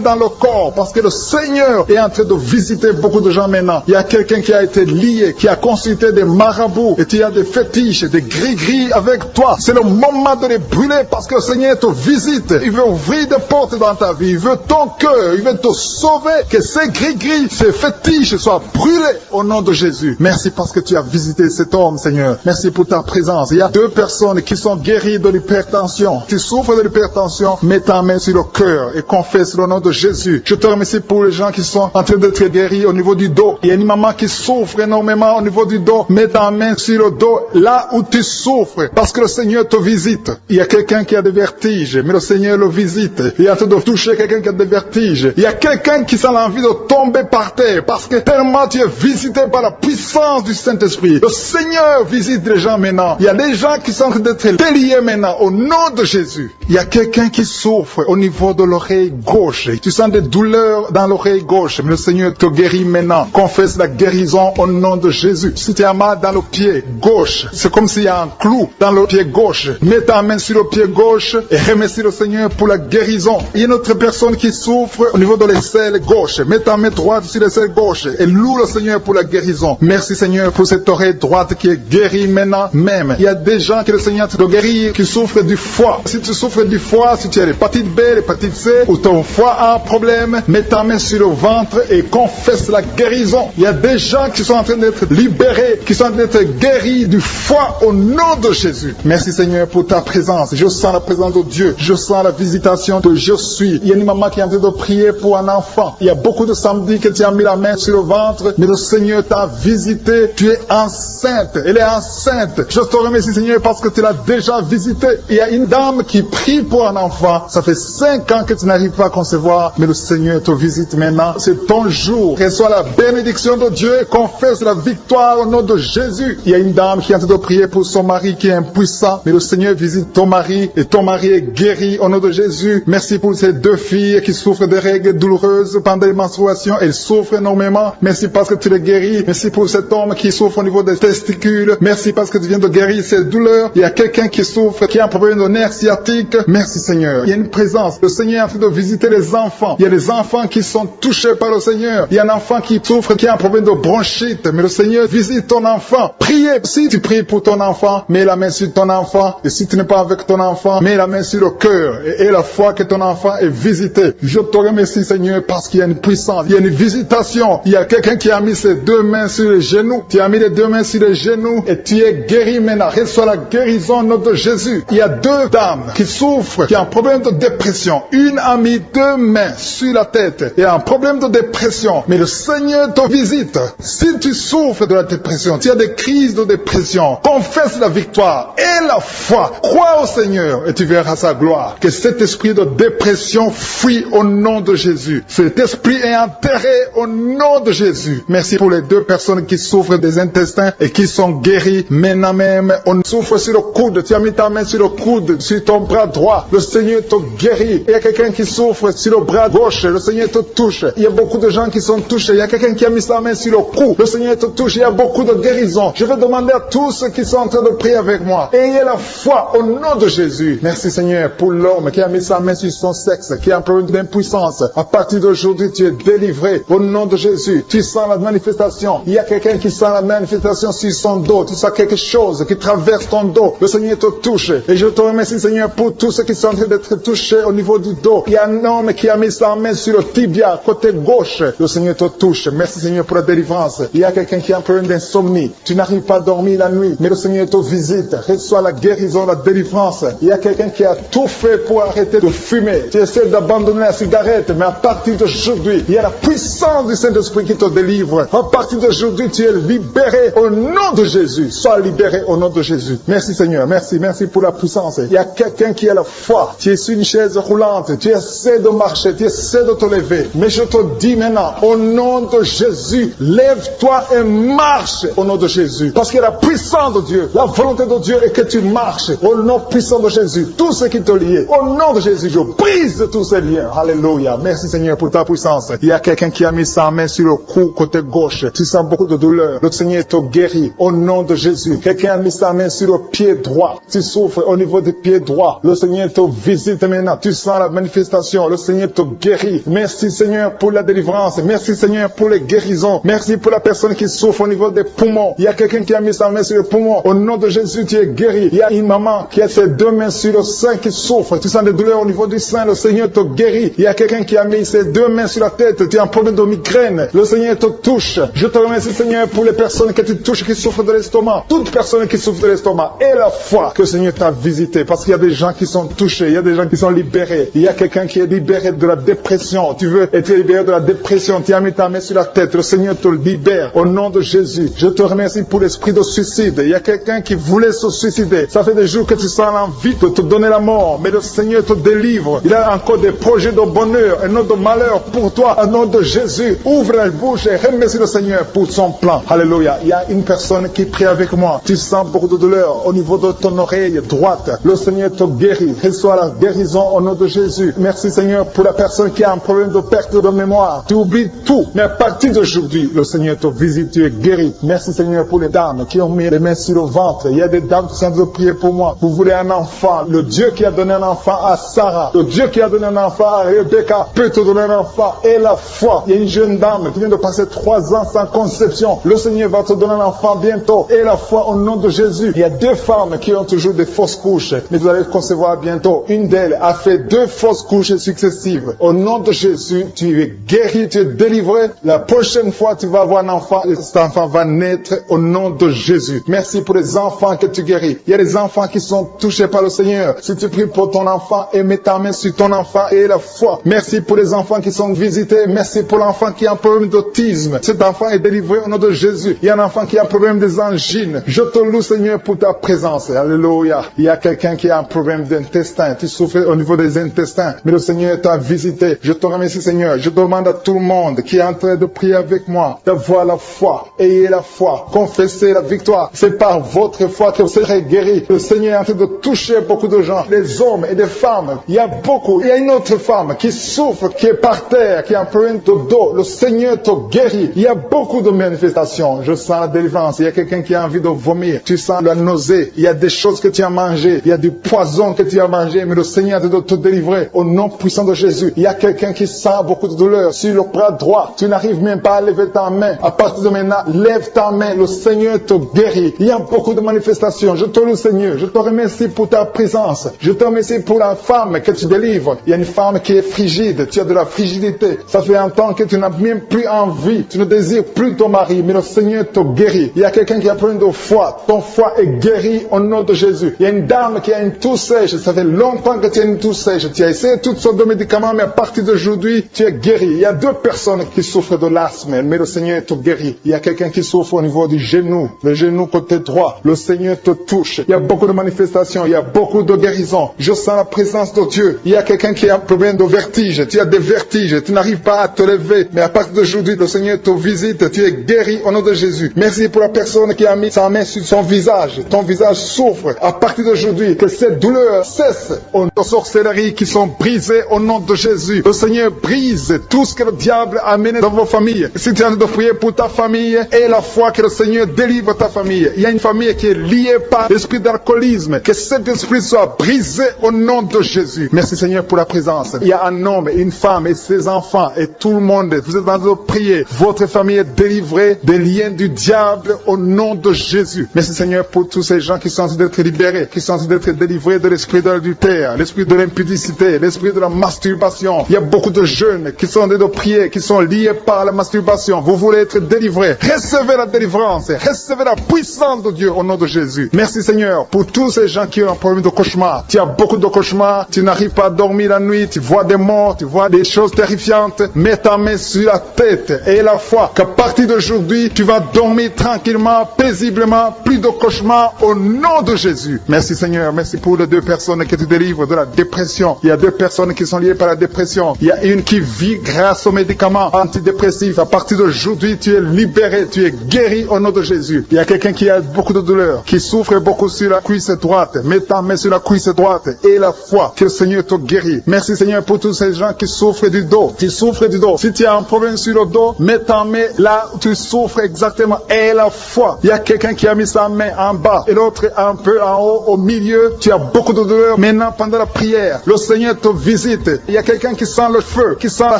dans le corps parce que le Seigneur est en train de visiter beaucoup de gens maintenant. Il y a quelqu'un qui a été lié, qui a consulté des marabouts et tu as des fétiches, des gris-gris avec toi. C'est le moment de les brûler parce que le Seigneur te visite. Il veut ouvrir des portes dans ta vie. Il veut ton cœur. Il veut te sauver. Que ces gris-gris, ces fétiches soient brûlés au nom de Jésus. Merci parce que tu as visité cet homme, Seigneur. Merci pour ta présence. Il y a 2 personnes qui sont guéries de l'hypertension. Tu souffres de l'hypertension, mets ta main sur le cœur et confesse le nom de Jésus. Je te remercie pour les gens qui sont en train d'être guéris au niveau du dos. Il y a une maman qui souffre énormément au niveau du dos. Mets ta main sur le dos, là où tu souffres, parce que le Seigneur te visite. Il y a quelqu'un qui a des vertiges, mais le Seigneur le visite. Il est en train de toucher quelqu'un qui a des vertiges. Il y a quelqu'un qui sent l'envie de tomber par terre, parce que tellement tu es visité par la puissance du Saint-Esprit. Le Seigneur visite les gens maintenant. Il y a des gens qui sont en train d'être déliés maintenant, au nom de Jésus. Il y a quelqu'un qui souffre au niveau de l'oreille gauche. Tu sens des douleurs dans l'oreille gauche, mais le Seigneur te guérit maintenant. Confesse la guérison au nom de Jésus. Si tu as mal dans le pied gauche, c'est comme s'il y a un clou dans le pied gauche. Mets ta main sur le pied gauche et remercie le Seigneur pour la guérison. Il y a une autre personne qui souffre au niveau de l'aisselle gauche. Mets ta main droite sur l'aisselle gauche et loue le Seigneur pour la guérison. Merci Seigneur pour cette oreille droite qui est guérie maintenant même. Il y a des gens que le Seigneur te guérit qui souffrent du foie. Si tu souffres du foie, si tu as l'hépatite B, l'hépatite C ou ton foie a un problème, mets ta main sur le ventre et confesse la guérison. Il y a des gens qui sont en train d'être libérés, qui sont en train d'être guéris du foie au nom de Jésus. Merci Seigneur pour ta présence. Je sens la présence de Dieu. Je sens la visitation de je suis. Il y a une maman qui est en train de prier pour un enfant. Il y a beaucoup de samedis que tu as mis la main sur le ventre, mais le Seigneur t'a visité. Tu es enceinte. Elle est enceinte. Je te remercie Seigneur parce que tu l'as déjà visité. Il y a une dame qui prie pour un enfant. Ça fait 5 ans que tu n'arrives pas à concevoir, mais le Seigneur te visite maintenant. C'est ton jour. Reçois la bénédiction de Dieu et confesse la victoire au nom de Jésus. Il y a une dame qui est en train de prier pour son mari qui est impuissant, mais le Seigneur visite ton mari et ton mari est guéri au nom de Jésus. Merci pour ces 2 filles qui souffrent de règles douloureuses pendant les menstruations. Elles souffrent énormément. Merci parce que tu les guéris. Merci pour cet homme qui souffre au niveau des testicules. Merci parce que tu viens de guérir ces douleurs. Il y a quelqu'un qui souffre, qui a un problème de nerf sciatique. Merci Seigneur. Il y a une présence. Le Seigneur est en train de visiter les enfants. Il y a des enfants qui sont touchés par le Seigneur. Il y a un enfant qui souffre, qui a un problème de bronchite. Mais le Seigneur visite ton enfant. Priez. Si tu pries pour ton enfant, mets la main sur ton enfant. Et si tu n'es pas avec ton enfant, mets la main sur le cœur. Et la foi que ton enfant est visité. Je te remercie Seigneur parce qu'il y a une puissance. Il y a une visitation. Il y a quelqu'un qui a mis ses 2 mains sur les genoux. Tu as mis les 2 mains sur les genoux et tu es guéri maintenant. Reçois la guérison au nom de Jésus. Il y a 2 dames qui souffrent, qui ont un problème de dépression. Une a mis 2 mains sur la tête et a un problème de dépression. Mais le Seigneur te visite. Si tu souffres de la dépression, tu as des crises de dépression, confesse la victoire et la foi. Crois au Seigneur et tu verras sa gloire. Que cet esprit de dépression fuit au nom de Jésus. Cet esprit est enterré au nom de Jésus. Merci pour les 2 personnes qui souffrent des intestins et qui sont guéries maintenant même. On souffre sur le coude. Tu as mis ta main sur le coude, sur ton bras droit. Le Seigneur te guérit. Il y a quelqu'un qui souffre sur le bras gauche. Le Seigneur te touche. Il y a beaucoup de gens qui sont touchés. Il y a quelqu'un qui a mis sa main sur le cou. Le Seigneur te touche. Il y a beaucoup de guérisons. Je vais demander à tous ceux qui sont en train de prier avec moi. Ayez la foi au nom de Jésus. Merci Seigneur pour l'homme qui a mis sa main sur son sexe, qui a un problème d'impuissance. À partir d'aujourd'hui, tu es délivré au nom de Jésus. Tu sens la manifestation. Il y a quelqu'un qui sent la manifestation manifestation sur son dos. Tu sens quelque chose qui traverse ton dos. Le Seigneur te touche. Et je te remercie, Seigneur, pour tous ceux qui sont en train d'être touchés au niveau du dos. Il y a un homme qui a mis sa main sur le tibia, côté gauche. Le Seigneur te touche. Merci, Seigneur, pour la délivrance. Il y a quelqu'un qui a un problème d'insomnie. Tu n'arrives pas à dormir la nuit, mais le Seigneur te visite. Reçois la guérison, la délivrance. Il y a quelqu'un qui a tout fait pour arrêter de fumer. Tu essaies d'abandonner la cigarette, mais à partir d'aujourd'hui, il y a la puissance du Saint-Esprit qui te délivre. À partir d'aujourd'hui, tu es libéré au nom de Jésus. Sois libéré au nom de Jésus. Merci, Seigneur. Merci pour la puissance. Il y a quelqu'un qui a la foi. Tu es sur une chaise roulante. Tu essaies de marcher. Tu essaies de te lever. Mais je te dis maintenant, au nom de Jésus, lève-toi et marche au nom de Jésus. Parce que la puissance de Dieu, la volonté de Dieu est que tu marches au nom puissant de Jésus. Tout ce qui te lie, au nom de Jésus, je brise tous ces liens. Alléluia. Merci, Seigneur, pour ta puissance. Il y a quelqu'un qui a mis sa main sur le cou côté gauche. Tu sens beaucoup de douleur. Le Seigneur te guérit au nom de Jésus. Quelqu'un a mis sa main sur le pied droit. Tu souffres au niveau du pied droit. Le Seigneur te visite maintenant. Tu sens la manifestation. Le Seigneur te guérit. Merci, Seigneur, pour la délivrance. Merci, Seigneur, pour les guérisons. Merci pour la personne qui souffre au niveau des poumons. Il y a quelqu'un qui a mis sa main sur le poumon. Au nom de Jésus, tu es guéri. Il y a une maman qui a ses deux mains sur le sein qui souffre. Tu sens des douleurs au niveau du sein. Le Seigneur te guérit. Il y a quelqu'un qui a mis ses deux mains sur la tête. Tu as un problème de migraine. Le Seigneur te touche. Je te remercie, Seigneur, pour les personnes que tu touches qui souffrent de l'estomac. Toute personne qui souffre de l'estomac. Et la foi que le Seigneur t'a visité. Parce qu'il y a des gens qui sont touchés. Il y a des gens qui sont libérés. Il y a quelqu'un qui est libéré de la dépression. Tu veux être libéré de la dépression. Tu as mis ta main sur la tête. Le Seigneur te libère. Au nom de Jésus. Je te remercie pour l'esprit de suicide. Il y a quelqu'un qui voulait se suicider. Ça fait des jours que tu sens l'envie de te donner la mort. Mais le Seigneur te délivre. Il a encore des projets de bonheur et non de malheur pour toi. Au nom de Jésus. Ouvre la bouche et remercie le Seigneur pour son plan. Alléluia. Il y a une personne qui prie avec moi. Tu sens beaucoup de douleur au niveau de ton oreille droite. Le Seigneur te guérit. Reçois la guérison au nom de Jésus. Merci, Seigneur, pour la personne qui a un problème de perte de mémoire. Tu oublies tout. Mais à partir d'aujourd'hui, le Seigneur te visite. Tu es guéri. Merci, Seigneur, pour les dames qui ont mis les mains sur le ventre. Il y a des dames qui sont en train de prier pour moi. Vous voulez un enfant. Le Dieu qui a donné un enfant à Sarah, le Dieu qui a donné un enfant à Rebecca peut te donner un enfant. Et la foi. Il y a une jeune dame qui vient de passer 3 ans sans conception. Le Seigneur va te donner un enfant bientôt. Et la foi au nom de Jésus. Il y a 2 femmes qui ont toujours des fausses couches. Mais vous allez concevoir bientôt. Une d'elles a fait 2 fausses couches successives. Au nom de Jésus, tu es guéri, tu es délivré. La prochaine fois, tu vas avoir un enfant. Et cet enfant va naître au nom de Jésus. Merci pour les enfants que tu guéris. Il y a des enfants qui sont touchés par le Seigneur. Si tu pries pour ton enfant et mets ta main sur ton enfant et la foi. Merci pour les enfants qui sont visités. Merci pour l'enfant qui a un problème d'autisme. Cet enfant est délivré au nom de Jésus. Il y a un enfant qui a un problème des angines. Je te loue, Seigneur, pour ta présence. Alléluia. Il y a quelqu'un qui a un problème d'intestin. Tu souffres au niveau des intestins. Mais le Seigneur t'a visité. Je te remercie, Seigneur. Je demande à tout le monde qui est en train de prier avec moi d'avoir la foi. Ayez la foi. Confessez la victoire. C'est par votre foi que vous serez guéris. Le Seigneur est en train de toucher beaucoup de gens. Des hommes et des femmes. Il y a beaucoup. Il y a une autre femme qui souffre, qui est par terre, qui a un problème de dos. Le Seigneur te guérit. Il y a beaucoup de manifestations. Je sens la délivrance. Il y a quelqu'un qui a envie de vomir. Tu sens la nausée. Il y a des choses que tu as mangées. Il y a du poison que tu as mangé. Mais le Seigneur est en train de te délivrer. Au nom puissant de Jésus. Il y a quelqu'un qui sent beaucoup de douleur sur le bras droit. Tu n'arrives même pas à lever ta main. À partir de maintenant, lève ta main. Le Seigneur te guérit. Il y a beaucoup de manifestations. Je te loue, Seigneur. Je te remercie pour ta présence. Je te remercie pour la femme que tu délivres. Il y a une femme qui est frigide. Tu as de la frigidité. Ça fait un temps que tu n'as même plus envie. Tu ne désires plus ton mari. Mais le Seigneur te guérit. Il y a quelqu'un qui a plein de foi. Ton foie est guéri au nom de Jésus. Il y a une dame qui a une toux sèche. Ça fait longtemps que tu as une toux sèche. Tu as essayé toutes sortes de médicaments, mais à partir d'aujourd'hui, tu es guéri. Il y a 2 personnes qui souffrent de l'asthme, mais le Seigneur te guérit. Il y a quelqu'un qui souffre au niveau du genou, le genou côté droit. Le Seigneur te touche. Il y a beaucoup de manifestations. Il y a beaucoup de guérisons. Je sens la présence de Dieu. Il y a quelqu'un qui a un problème de vertige. Tu as des vertiges. Tu n'arrives pas à te lever. Mais à partir d'aujourd'hui, le Seigneur te visite. Tu es guéri au nom de Jésus. Merci pour la personne qui a mis sa main sur son visage. Ton visage souffre. À partir d'aujourd'hui, que cette douleur cesse. Aux sorcelleries qui sont brisées au nom de Jésus. Le Seigneur brise tout ce que le diable a amené dans vos familles. Si tu es en train de prier pour ta famille, et la foi que le Seigneur délivre ta famille. Il y a une famille qui est liée par l'esprit d'alcoolisme. Que cet esprit soit brisé au nom de Jésus. Merci, Seigneur, pour la présence. Il y a un homme, une femme et ses enfants et tout le monde. Vous êtes en train de prier. Votre famille est délivrée des liens du diable incurables au nom de Jésus. Merci Seigneur pour tous ces gens qui sont en train d'être libérés, qui sont en train d'être délivrés de l'esprit de l'adultère, l'esprit de l'impudicité, l'esprit de la masturbation. Il y a beaucoup de jeunes qui sont en train de prier, qui sont liés par la masturbation. Vous voulez être délivrés. Recevez la délivrance, recevez la puissance de Dieu au nom de Jésus. Merci Seigneur pour tous ces gens qui ont un problème de cauchemar. Tu as beaucoup de cauchemars, tu n'arrives pas à dormir la nuit, tu vois des morts, tu vois des choses terrifiantes. Mets ta main sur la tête et la foi qu'à partir d'aujourd'hui, tu vas dormir tranquillement, paisiblement, plus de cauchemars au nom de Jésus. Merci Seigneur, merci pour les 2 personnes qui te délivrent de la dépression. Il y a 2 personnes qui sont liées par la dépression. Il y a une qui vit grâce aux médicaments antidépressifs. À partir d'aujourd'hui, tu es libéré, tu es guéri au nom de Jésus. Il y a quelqu'un qui a beaucoup de douleur, qui souffre beaucoup sur la cuisse droite. Mets ta main sur la cuisse droite et la foi que le Seigneur te guérit. Merci Seigneur pour tous ces gens qui souffrent du dos. Tu souffres du dos. Si tu as un problème sur le dos, mets ta main là où tu souffres exactement et la foi. Il y a quelqu'un qui a mis sa main en bas et l'autre un peu en haut, au milieu. Tu as beaucoup de douleur. Maintenant, pendant la prière, le Seigneur te visite. Il y a quelqu'un qui sent le feu, qui sent la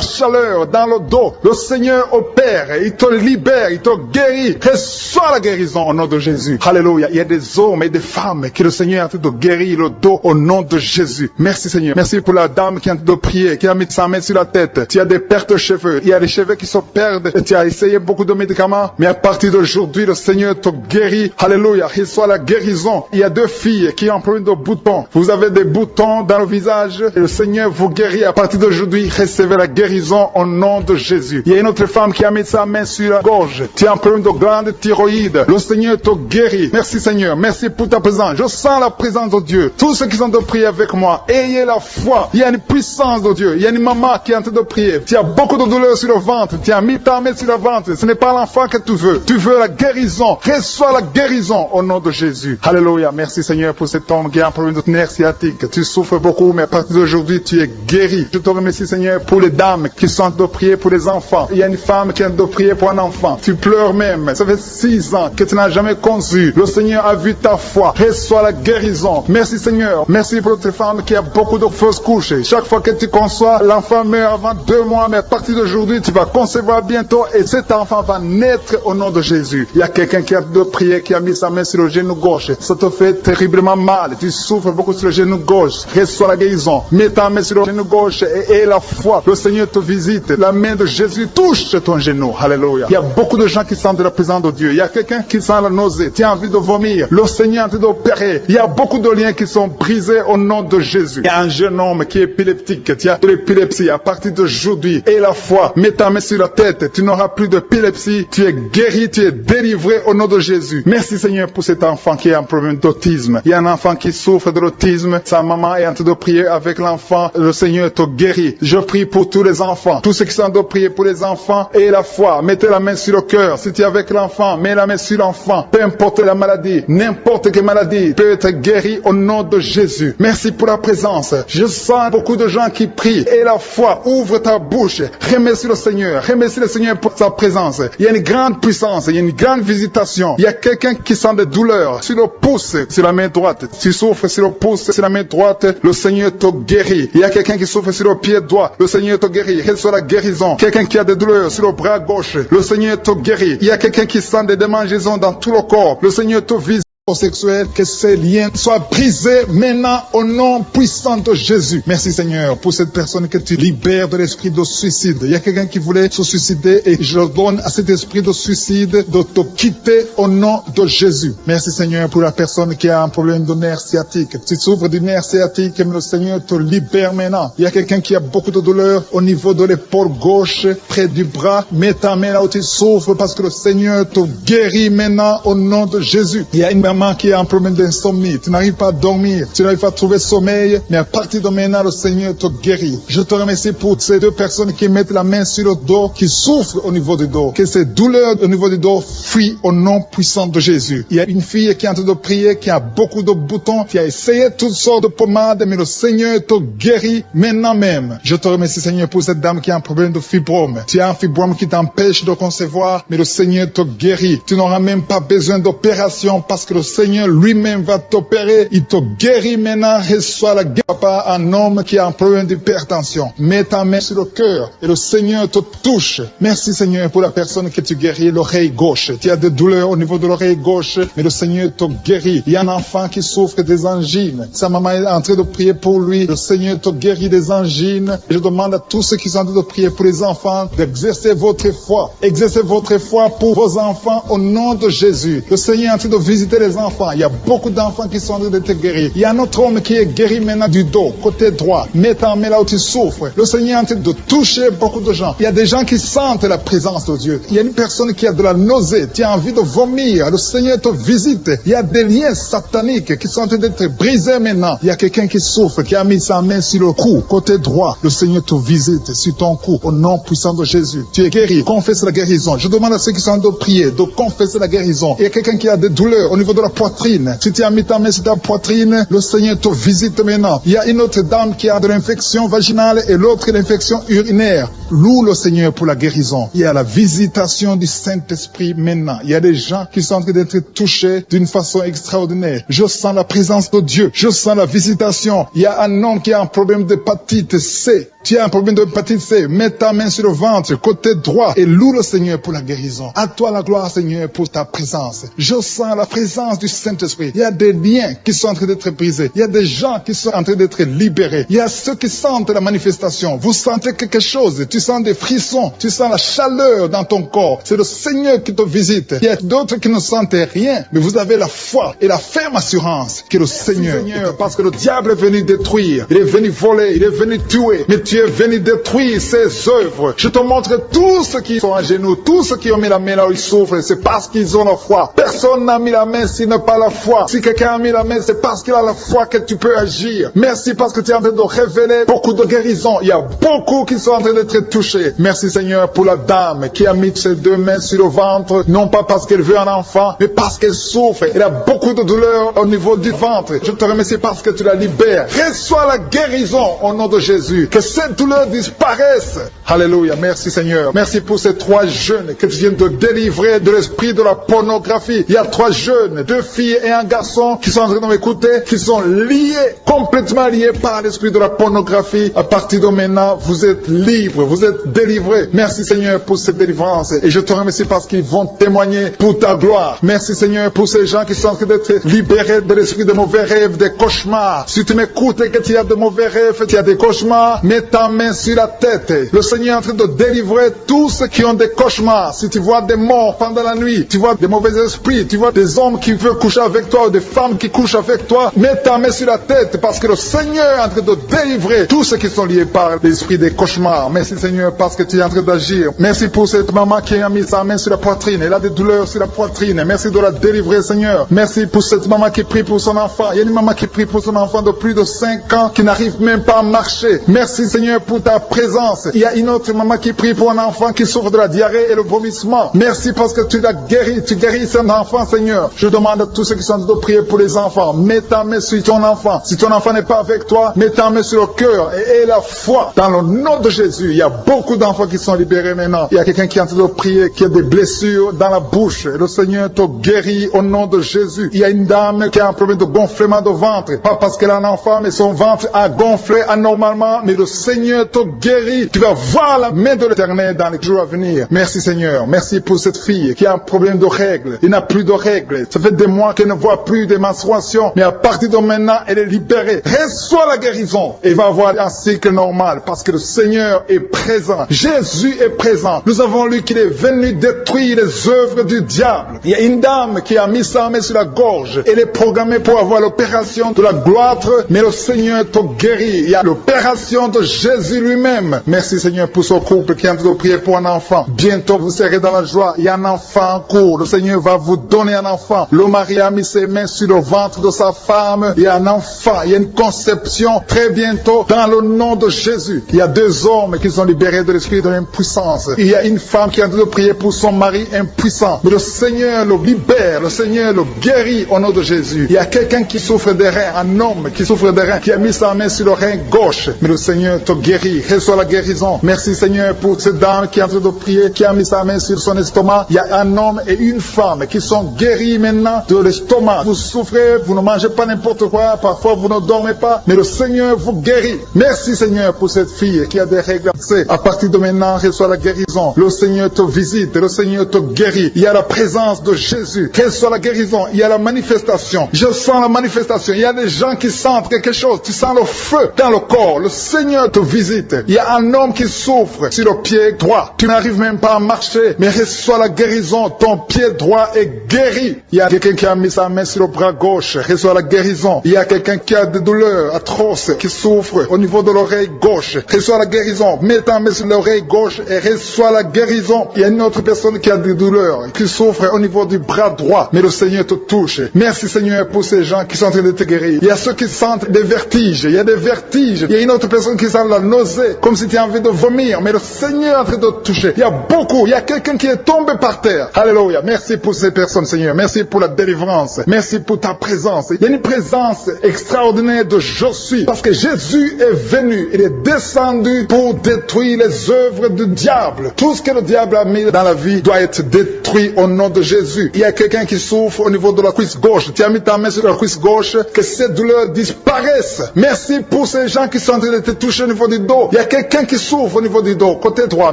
chaleur dans le dos. Le Seigneur opère, il te libère, il te guérit. Reçois la guérison au nom de Jésus. Alléluia. Il y a des hommes et des femmes que le Seigneur a tout de guérir le dos au nom de Jésus. Merci Seigneur. Merci pour la dame qui a tout de prier, qui a mis sa main sur la tête. Tu as des pertes de cheveux. Il y a des cheveux qui se perdent. Et tu as essayé beaucoup de médicaments, mais à partir d'aujourd'hui, le Seigneur te guérit. Alléluia. Reçois la guérison. Il y a 2 filles qui ont un problème de boutons. Vous avez des boutons dans le visage et le Seigneur vous guérit. À partir d'aujourd'hui, recevez la guérison au nom de Jésus. Il y a une autre femme qui a mis sa main sur la gorge. Tu as un problème de glande thyroïde. Le Seigneur te guérit. Merci Seigneur. Merci pour ta présence. Je sens la présence de Dieu. Tous ceux qui sont de prier avec moi, ayez la foi. Il y a une puissance de Dieu. Il y a une maman qui est en train de prier. Tu as beaucoup de douleur sur le ventre. Tu as mis ta main sur le ventre. Ce n'est pas l'enfant que tu veux. Tu veux la guérison. Reçois la guérison au nom de Jésus. Alléluia. Merci Seigneur pour cet homme qui a un problème de nerf sciatique. Tu souffres beaucoup, mais à partir d'aujourd'hui, tu es guéri. Je te remercie Seigneur pour les dames qui sont de prier pour les enfants. Il y a une femme qui est de prier pour un enfant. Tu pleures même. Ça fait 6 ans que tu n'as jamais conçu. Le Seigneur a vu ta foi. Reçois la guérison. Merci Seigneur. Merci pour notre femme qui a beaucoup de fausses couches. Chaque fois que tu conçois, l'enfant meurt avant 2 mois, mais à partir d'aujourd'hui, tu vas concevoir bientôt et cet enfant va naître au nom de Jésus. Il y a quelqu'un qui a de prier, qui a mis sa main sur le genou gauche. Ça te fait terriblement mal. Tu souffres beaucoup sur le genou gauche. Reçois la guérison. Mets ta main sur le genou gauche et la foi. Le Seigneur te visite. La main de Jésus touche ton genou. Alléluia. Il y a beaucoup de gens qui sentent la présence de Dieu. Il y a quelqu'un qui sent la nausée. Tu as envie de vomir. Le Seigneur est en train d'opérer. Il y a beaucoup de liens qui sont brisés au nom de Jésus. Il y a un jeune homme qui est épileptique. Tu as de l'épilepsie à partir d'aujourd'hui. Et la foi. Mets ta main sur la tête. Tu n'auras plus d'épilepsie. Tu es guéri. Tu es délivré au nom de Jésus. Merci Seigneur pour cet enfant qui a un problème d'autisme. Il y a un enfant qui souffre de l'autisme. Sa maman est en train de prier avec l'enfant. Le Seigneur te guérit. Je prie pour tous les enfants. Tous ceux qui sont en train de prier pour les enfants et la foi. Mettez la main sur le cœur. Si tu es avec l'enfant, mets la main sur l'enfant. Peu importe la maladie, n'importe quelle maladie peut être guérie au nom de Jésus. Merci pour la présence. Je sens beaucoup de gens qui prient. Et la foi, ouvre ta bouche. Remercie le Seigneur. Remercie le Seigneur pour sa présence. Il y a une grande puissance. Il y a une grande visitation. Il y a quelqu'un qui sent des douleurs sur le pouce, sur la main droite. Tu souffres sur le pouce, sur la main droite. Le Seigneur te guérit. Il y a quelqu'un qui souffre sur le pied droit. Le Seigneur te guérit. Reçois la guérison. Quelqu'un qui a des douleurs sur le bras gauche. Le Seigneur te guérit. Il y a quelqu'un qui sent des démangeaisons dans tout le corps. Le Seigneur te visite. Sexuel, que ces liens soient brisés maintenant au nom puissant de Jésus. Merci Seigneur pour cette personne que tu libères de l'esprit de suicide. Il y a quelqu'un qui voulait se suicider et je donne à cet esprit de suicide de te quitter au nom de Jésus. Merci Seigneur pour la personne qui a un problème de nerf sciatique. Tu souffres du nerf sciatique, mais le Seigneur te libère maintenant. Il y a quelqu'un qui a beaucoup de douleur au niveau de l'épaule gauche, près du bras. Mets ta main là où tu souffres parce que le Seigneur te guérit maintenant au nom de Jésus. Il y a une maman qui a un problème d'insomnie, tu n'arrives pas à dormir, tu n'arrives pas à trouver sommeil, mais à partir de maintenant, le Seigneur te guérit. Je te remercie pour ces 2 personnes qui mettent la main sur le dos, qui souffrent au niveau du dos, que ces douleurs au niveau du dos fuient au nom puissant de Jésus. Il y a une fille qui est en train de prier, qui a beaucoup de boutons, qui a essayé toutes sortes de pommades, mais le Seigneur te guérit maintenant même. Je te remercie Seigneur pour cette dame qui a un problème de fibrome. Tu as un fibrome qui t'empêche de concevoir, mais le Seigneur te guérit. Tu n'auras même pas besoin d'opération parce que le le Seigneur lui-même va t'opérer. Il te guérit maintenant. Reçois la guérison. Papa, un homme qui a un problème d'hypertension. Mets ta main sur le cœur et le Seigneur te touche. Merci Seigneur pour la personne que tu guéris, l'oreille gauche. Tu as des douleurs au niveau de l'oreille gauche, mais le Seigneur te guérit. Il y a un enfant qui souffre des angines. Sa maman est en train de prier pour lui. Le Seigneur te guérit des angines. Et je demande à tous ceux qui sont en train de prier pour les enfants d'exercer votre foi. Exercez votre foi pour vos enfants au nom de Jésus. Le Seigneur est en train de visiter les enfants. Il y a beaucoup d'enfants qui sont en train d'être guéris. Il y a un autre homme qui est guéri maintenant du dos, côté droit. Mets ta main là où tu souffres. Le Seigneur est en train de toucher beaucoup de gens. Il y a des gens qui sentent la présence de Dieu. Il y a une personne qui a de la nausée. Tu as envie de vomir. Le Seigneur te visite. Il y a des liens sataniques qui sont en train d'être brisés maintenant. Il y a quelqu'un qui souffre, qui a mis sa main sur le cou, côté droit. Le Seigneur te visite sur ton cou au nom puissant de Jésus. Tu es guéri. Confesse la guérison. Je demande à ceux qui sont en train de prier de confesser la guérison. Il y a quelqu'un qui a des douleurs au niveau de la poitrine. Si tu as mis ta main sur ta poitrine, le Seigneur te visite maintenant. Il y a une autre dame qui a de l'infection vaginale et l'autre l'infection urinaire. Loue le Seigneur pour la guérison. Il y a la visitation du Saint-Esprit maintenant. Il y a des gens qui sont en train d'être touchés d'une façon extraordinaire. Je sens la présence de Dieu. Je sens la visitation. Il y a un homme qui a un problème d'hépatite C. Tu as un problème d'hépatite C. Mets ta main sur le ventre, côté droit, et loue le Seigneur pour la guérison. À toi la gloire, Seigneur, pour ta présence. Je sens la présence du Saint-Esprit. Il y a des liens qui sont en train d'être brisés. Il y a des gens qui sont en train d'être libérés. Il y a ceux qui sentent la manifestation. Vous sentez quelque chose. Tu sens des frissons. Tu sens la chaleur dans ton corps. C'est le Seigneur qui te visite. Il y a d'autres qui ne sentent rien, mais vous avez la foi et la ferme assurance que le Seigneur, parce que le diable est venu détruire. Il est venu voler. Il est venu tuer. Mais tu es venu détruire ses œuvres. Je te montre tous ceux qui sont à genoux, tous ceux qui ont mis la main là où ils souffrent, c'est parce qu'ils ont la foi. Personne n'a mis la main s'il n'a pas la foi. Si quelqu'un a mis la main, c'est parce qu'il a la foi que tu peux agir. Merci parce que tu es en train de révéler beaucoup de guérisons. Il y a beaucoup qui sont en train d'être touchés. Merci Seigneur pour la dame qui a mis ses deux mains sur le ventre, non pas parce qu'elle veut un enfant, mais parce qu'elle souffre. Elle a beaucoup de douleur au niveau du ventre. Je te remercie parce que tu la libères. Reçois la guérison au nom de Jésus. Que cette douleur disparaisse. Alléluia. Merci Seigneur. Merci pour ces 3 jeunes que tu viens de délivrer de l'esprit de la pornographie. Il y a 3 jeunes, 2 filles et un garçon qui sont en train de m'écouter, qui sont liés, complètement liés par l'esprit de la pornographie. À partir de maintenant, vous êtes libres, vous êtes délivrés. Merci Seigneur pour cette délivrance. Et je te remercie parce qu'ils vont témoigner pour ta gloire. Merci Seigneur pour ces gens qui sont en train d'être libérés de l'esprit de mauvais rêves, des cauchemars. Si tu m'écoutes et que tu as de mauvais rêves, tu as des cauchemars, mets ta main sur la tête. Le Seigneur est en train de délivrer tous ceux qui ont des cauchemars. Si tu vois des morts pendant la nuit, tu vois des mauvais esprits, tu vois des hommes qui veulent coucher avec toi ou des femmes qui couchent avec toi, mets ta main sur la tête parce que le Seigneur est en train de délivrer tous ceux qui sont liés par l'esprit des cauchemars. Merci Seigneur parce que tu es en train d'agir. Merci pour cette maman qui a mis sa main sur la poitrine. Elle a des douleurs sur la poitrine. Merci de la délivrer Seigneur. Merci pour cette maman qui prie pour son enfant. Il y a une maman qui prie pour son enfant de plus de 5 ans qui n'arrive même pas à marcher. Merci Seigneur pour ta présence. Il y a une autre maman qui prie pour un enfant qui souffre de la diarrhée et le vomissement. Merci parce que tu l'as guéri. Tu guéris cet enfant Seigneur. Je demande à tous ceux qui sont en train de prier pour les enfants. Mets ta main sur ton enfant. Si ton enfant n'est pas avec toi, mets ta main sur le cœur et aie la foi. Dans le nom de Jésus, il y a beaucoup d'enfants qui sont libérés maintenant. Il y a quelqu'un qui est en train de prier, qui a des blessures dans la bouche. Le Seigneur te guérit au nom de Jésus. Il y a une dame qui a un problème de gonflement de ventre. Pas parce qu'elle a un enfant, mais son ventre a gonflé anormalement. Mais le Seigneur te guérit. Tu vas voir la main de l'Éternel dans les jours à venir. Merci Seigneur. Merci pour cette fille qui a un problème de règles. Il n'a plus de règles. Ça fait des mois qu'elle ne voit plus de menstruation. Mais à partir de maintenant, elle est libérée. Reçois la guérison. Et va avoir un cycle normal parce que le Seigneur est présent. Jésus est présent. Nous avons lu qu'il est venu détruire les œuvres du diable. Il y a une dame qui a mis sa main sur la gorge. Elle est programmée pour avoir l'opération de la gloire, mais le Seigneur te guérit. Il y a l'opération de Jésus lui-même. Merci Seigneur pour ce couple qui est en train de prier pour un enfant. Bientôt vous serez dans la joie. Il y a un enfant en cours. Le Seigneur va vous donner un enfant. Le mari a mis ses mains sur le ventre de sa femme. Il y a un enfant. Il y a une conception très bientôt dans le nom de Jésus. Il y a 2 hommes qui sont libérés de l'esprit de l'impuissance. Il y a une femme qui est en train de prier pour son mari impuissant. Mais le Seigneur le libère. Le Seigneur le guérit au nom de Jésus. Il y a quelqu'un qui souffre des reins. Un homme qui souffre des reins. Qui a mis sa main sur le rein gauche. Mais le Seigneur te guérit. Reçois la guérison. Merci Seigneur pour cette dame qui est en train de prier. Qui a mis sa main sur son estomac. Il y a un homme et une femme qui sont guéris maintenant maintenant de l'estomac. Vous souffrez, vous ne mangez pas n'importe quoi, parfois vous ne dormez pas, mais le Seigneur vous guérit. Merci Seigneur pour cette fille qui a des règles. À partir de maintenant, reçois la guérison. Le Seigneur te visite, le Seigneur te guérit. Il y a la présence de Jésus. Reçois la guérison, il y a la manifestation. Je sens la manifestation. Il y a des gens qui sentent quelque chose. Tu sens le feu dans le corps. Le Seigneur te visite. Il y a un homme qui souffre sur le pied droit. Tu n'arrives même pas à marcher, mais reçois la guérison. Ton pied droit est guéri. Il y a quelqu'un qui a mis sa main sur le bras gauche. Reçois la guérison. Il y a quelqu'un qui a des douleurs atroces, qui souffre au niveau de l'oreille gauche. Reçois la guérison. Mets ta main sur l'oreille gauche et reçois la guérison. Il y a une autre personne qui a des douleurs, qui souffre au niveau du bras droit, mais le Seigneur te touche. Merci Seigneur pour ces gens qui sont en train de te guérir. Il y a ceux qui sentent des vertiges. Il y a des vertiges. Il y a une autre personne qui sent la nausée, comme si tu as envie de vomir, mais le Seigneur est en train de te toucher. Il y a beaucoup. Il y a quelqu'un qui est tombé par terre. Alléluia. Merci pour ces personnes, Seigneur. Merci pour la délivrance. Merci pour ta présence. Il y a une présence extraordinaire de je suis, parce que Jésus est venu. Il est descendu pour détruire les œuvres du diable. Tout ce que le diable a mis dans la vie doit être détruit au nom de Jésus. Il y a quelqu'un qui souffre au niveau de la cuisse gauche. Tu as mis ta main sur la cuisse gauche, que ces douleurs disparaissent. Merci pour ces gens qui sont en train de te toucher au niveau du dos. Il y a quelqu'un qui souffre au niveau du dos, côté droit.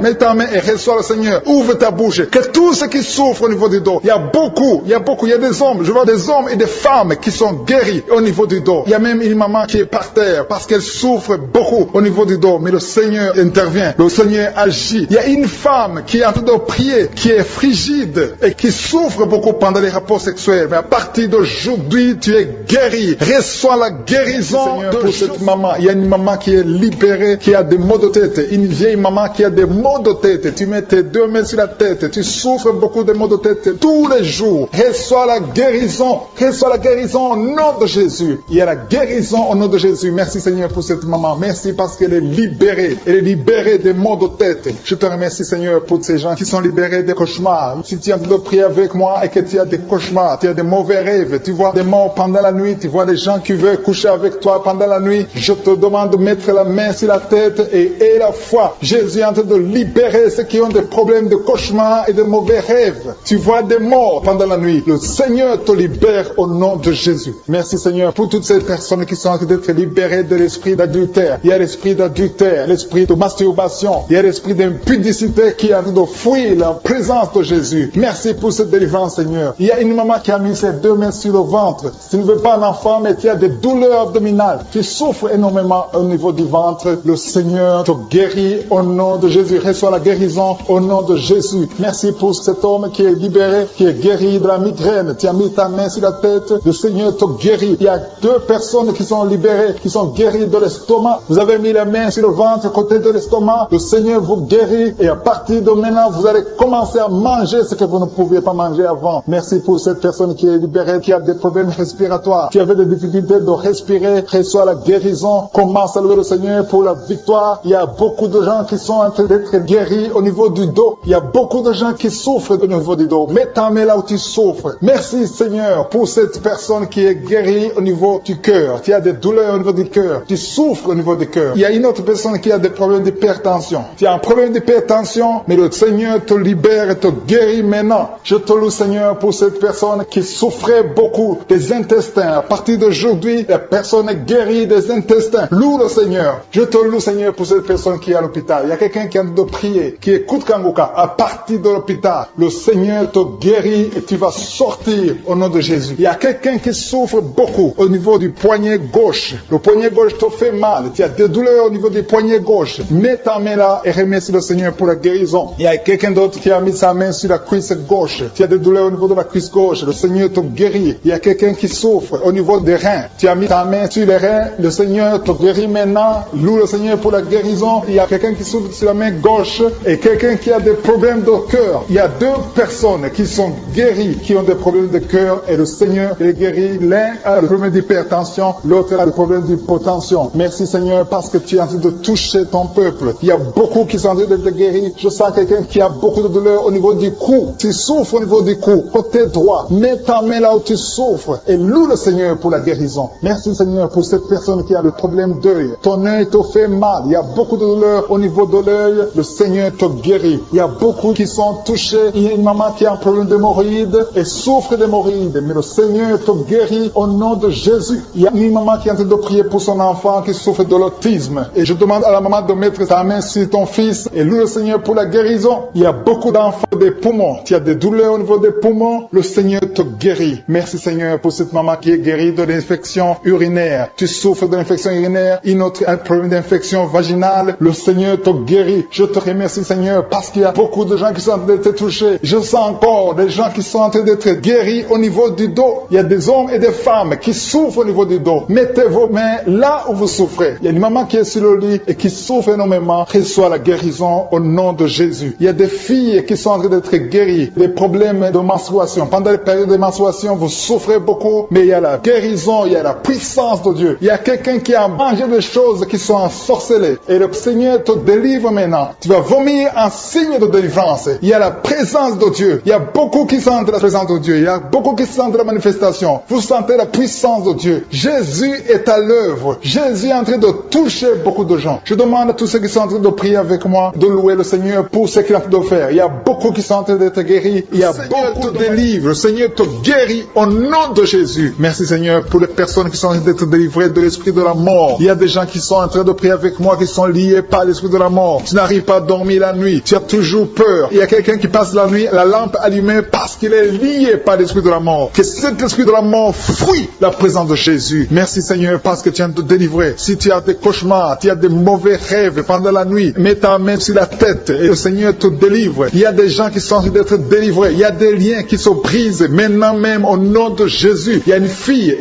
Mets ta main et reçois le Seigneur. Ouvre ta bouche. Que tous ceux qui souffrent au niveau du dos, il y a beaucoup, il y a des hommes, je vois des hommes et des femmes qui sont guéris au niveau du dos. Il y a même une maman qui est par terre parce qu'elle souffre beaucoup au niveau du dos, mais le Seigneur intervient, le Seigneur agit. Il y a une femme qui est en train de prier, qui est frigide et qui souffre beaucoup pendant les rapports sexuels, mais à partir d'aujourd'hui, tu es guéri. Reçois la guérison pour cette maman. Il y a une maman qui est libérée, qui a des maux de tête, une vieille maman qui a des maux de tête. Tu mets tes deux mains sur la tête, tu souffres beaucoup de maux de tête tous les jours. Reçois la guérison, reçois la guérison au nom de Jésus. Il y a la guérison au nom de Jésus. Merci Seigneur pour cette maman. Merci parce qu'elle est libérée. Elle est libérée des maux de tête. Je te remercie Seigneur pour ces gens qui sont libérés des cauchemars. Si tu as envie de prier avec moi et que tu as des cauchemars, tu as des mauvais rêves, tu vois des morts pendant la nuit, tu vois des gens qui veulent coucher avec toi pendant la nuit, je te demande de mettre la main sur la tête et la foi. Jésus est en train de libérer ceux qui ont des problèmes de cauchemars et de mauvais rêves. Tu vois des morts pendant la nuit. Le Seigneur te libère au nom de Jésus. Merci Seigneur pour toutes ces personnes qui sont en train d'être libérées de l'esprit d'adultère. Il y a l'esprit d'adultère, l'esprit de masturbation, il y a l'esprit d'impudicité qui est en train de fuir la présence de Jésus. Merci pour cette délivrance Seigneur. Il y a une maman qui a mis ses deux mains sur le ventre. Tu ne veux pas un enfant mais tu as des douleurs abdominales. Tu souffres énormément au niveau du ventre. Le Seigneur te guérit au nom de Jésus. Reçois la guérison au nom de Jésus. Merci pour cet homme qui est libéré, qui est guéri de la migraine. Tu as mis ta main sur la tête. Le Seigneur te guérit. Il y a deux personnes qui sont libérées, qui sont guéries de l'estomac. Vous avez mis la main sur le ventre, côté de l'estomac. Le Seigneur vous guérit. Et à partir de maintenant, vous allez commencer à manger ce que vous ne pouviez pas manger avant. Merci pour cette personne qui est libérée, qui a des problèmes respiratoires, qui avait des difficultés de respirer. Reçois la guérison. Commence à louer le Seigneur pour la victoire. Il y a beaucoup de gens qui sont en train d'être guéris au niveau du dos. Il y a beaucoup de gens qui souffrent au niveau du dos. Mets ta main là où tu souffres. Merci Seigneur pour cette personne qui est guérie au niveau du cœur. Tu as des douleurs au niveau du cœur. Tu souffres au niveau du cœur. Il y a une autre personne qui a des problèmes d'hypertension. Tu as un problème d'hypertension, mais le Seigneur te libère et te guérit maintenant. Je te loue Seigneur pour cette personne qui souffrait beaucoup des intestins. À partir d'aujourd'hui, la personne est guérie des intestins. Loue le Seigneur. Je te loue Seigneur pour cette personne qui est à l'hôpital. Il y a quelqu'un qui a de prier, qui écoute Kanguka. À partir de l'hôpital, le Seigneur te guérit et tu vas sortir au nom de Jésus. Il y a quelqu'un qui souffre beaucoup au niveau du poignet gauche. Le poignet gauche te fait mal. Tu as des douleurs au niveau du poignet gauche. Mets ta main là et remercie le Seigneur pour la guérison. Il y a quelqu'un d'autre qui a mis sa main sur la cuisse gauche. Tu as des douleurs au niveau de la cuisse gauche. Le Seigneur te guérit. Il y a quelqu'un qui souffre au niveau des reins. Tu as mis ta main sur les reins. Le Seigneur te guérit maintenant. Loue le Seigneur pour la guérison. Il y a quelqu'un qui souffre sur la main gauche et quelqu'un qui a des problèmes de cœur. Il y a deux personnes qui sont guéries, qui ont des problèmes de cœur et le Seigneur les guérit. L'un a le problème d'hypertension, l'autre a le problème d'hypotension. Merci Seigneur parce que tu es en train de toucher ton peuple. Il y a beaucoup qui sont en train d'être guéris. Je sens quelqu'un qui a beaucoup de douleur au niveau du cou. Tu souffres au niveau du cou, côté droit. Mets ta main là où tu souffres et loue le Seigneur pour la guérison. Merci Seigneur pour cette personne qui a le problème d'œil. Ton œil te fait mal. Il y a beaucoup de douleur au niveau de l'œil. Le Seigneur te guérit. Il y a beaucoup qui sont touchés. Il y a une maman qui a un problème d'hémorroïde et souffre souffres d'hémorroïdes, mais le Seigneur te guérit au nom de Jésus. Il y a une maman qui est en train de prier pour son enfant qui souffre de l'autisme. Et je demande à la maman de mettre sa main sur ton fils et loue le Seigneur pour la guérison. Il y a beaucoup d'enfants des poumons. Tu as des douleurs au niveau des poumons. Le Seigneur te guérit. Merci Seigneur pour cette maman qui est guérie de l'infection urinaire. Tu souffres de l'infection urinaire, un problème d'infection vaginale. Le Seigneur te guérit. Je te remercie Seigneur parce qu'il y a beaucoup de gens qui sont en train d'être touchés. Je sens encore des gens qui sont en train d'être guéris au niveau du dos. Il y a des hommes et des femmes qui souffrent au niveau du dos. Mettez vos mains là où vous souffrez. Il y a une maman qui est sur le lit et qui souffre énormément. Reçois la guérison au nom de Jésus. Il y a des filles qui sont en train d'être guéries. Des problèmes de menstruation. Pendant les périodes de menstruation, vous souffrez beaucoup, mais il y a la guérison, il y a la puissance de Dieu. Il y a quelqu'un qui a mangé des choses qui sont ensorcelées. Et le Seigneur te délivre maintenant. Tu vas vomir en signe de délivrance. Il y a la présence de Dieu. Il y a beaucoup qui sentent la présence de Dieu. Il y a beaucoup qui sentent la manifestation. Vous sentez la puissance de Dieu. Jésus est à l'œuvre. Jésus est en train de toucher beaucoup de gens. Je demande à tous ceux qui sont en train de prier avec moi de louer le Seigneur pour ce qu'il a fait de faire. Il y a beaucoup qui sont en train d'être guéris. Il y a beaucoup de délivre. Le Seigneur te guérit au nom de Jésus. Merci Seigneur pour les personnes qui sont en train d'être délivrées de l'esprit de la mort. Il y a des gens qui sont en train de prier avec moi qui sont liés par l'esprit de la mort. Tu n'arrives pas à dormir la nuit. Tu as toujours peur. Il y a quelqu'un qui passe la nuit, la lampe allumée parce qu'il est lié par l'esprit de la mort. Que cet esprit de la mort fuit la présence de Jésus. Merci Seigneur parce que tu viens de te délivrer. Si tu as des cauchemars, tu as des mauvais rêves pendant la nuit, mets ta main sur la tête et le Seigneur te délivre. Il y a des gens qui sont en train d'être délivrés. Il y a des liens qui se brisent maintenant même au nom de Jésus. Il y a une fille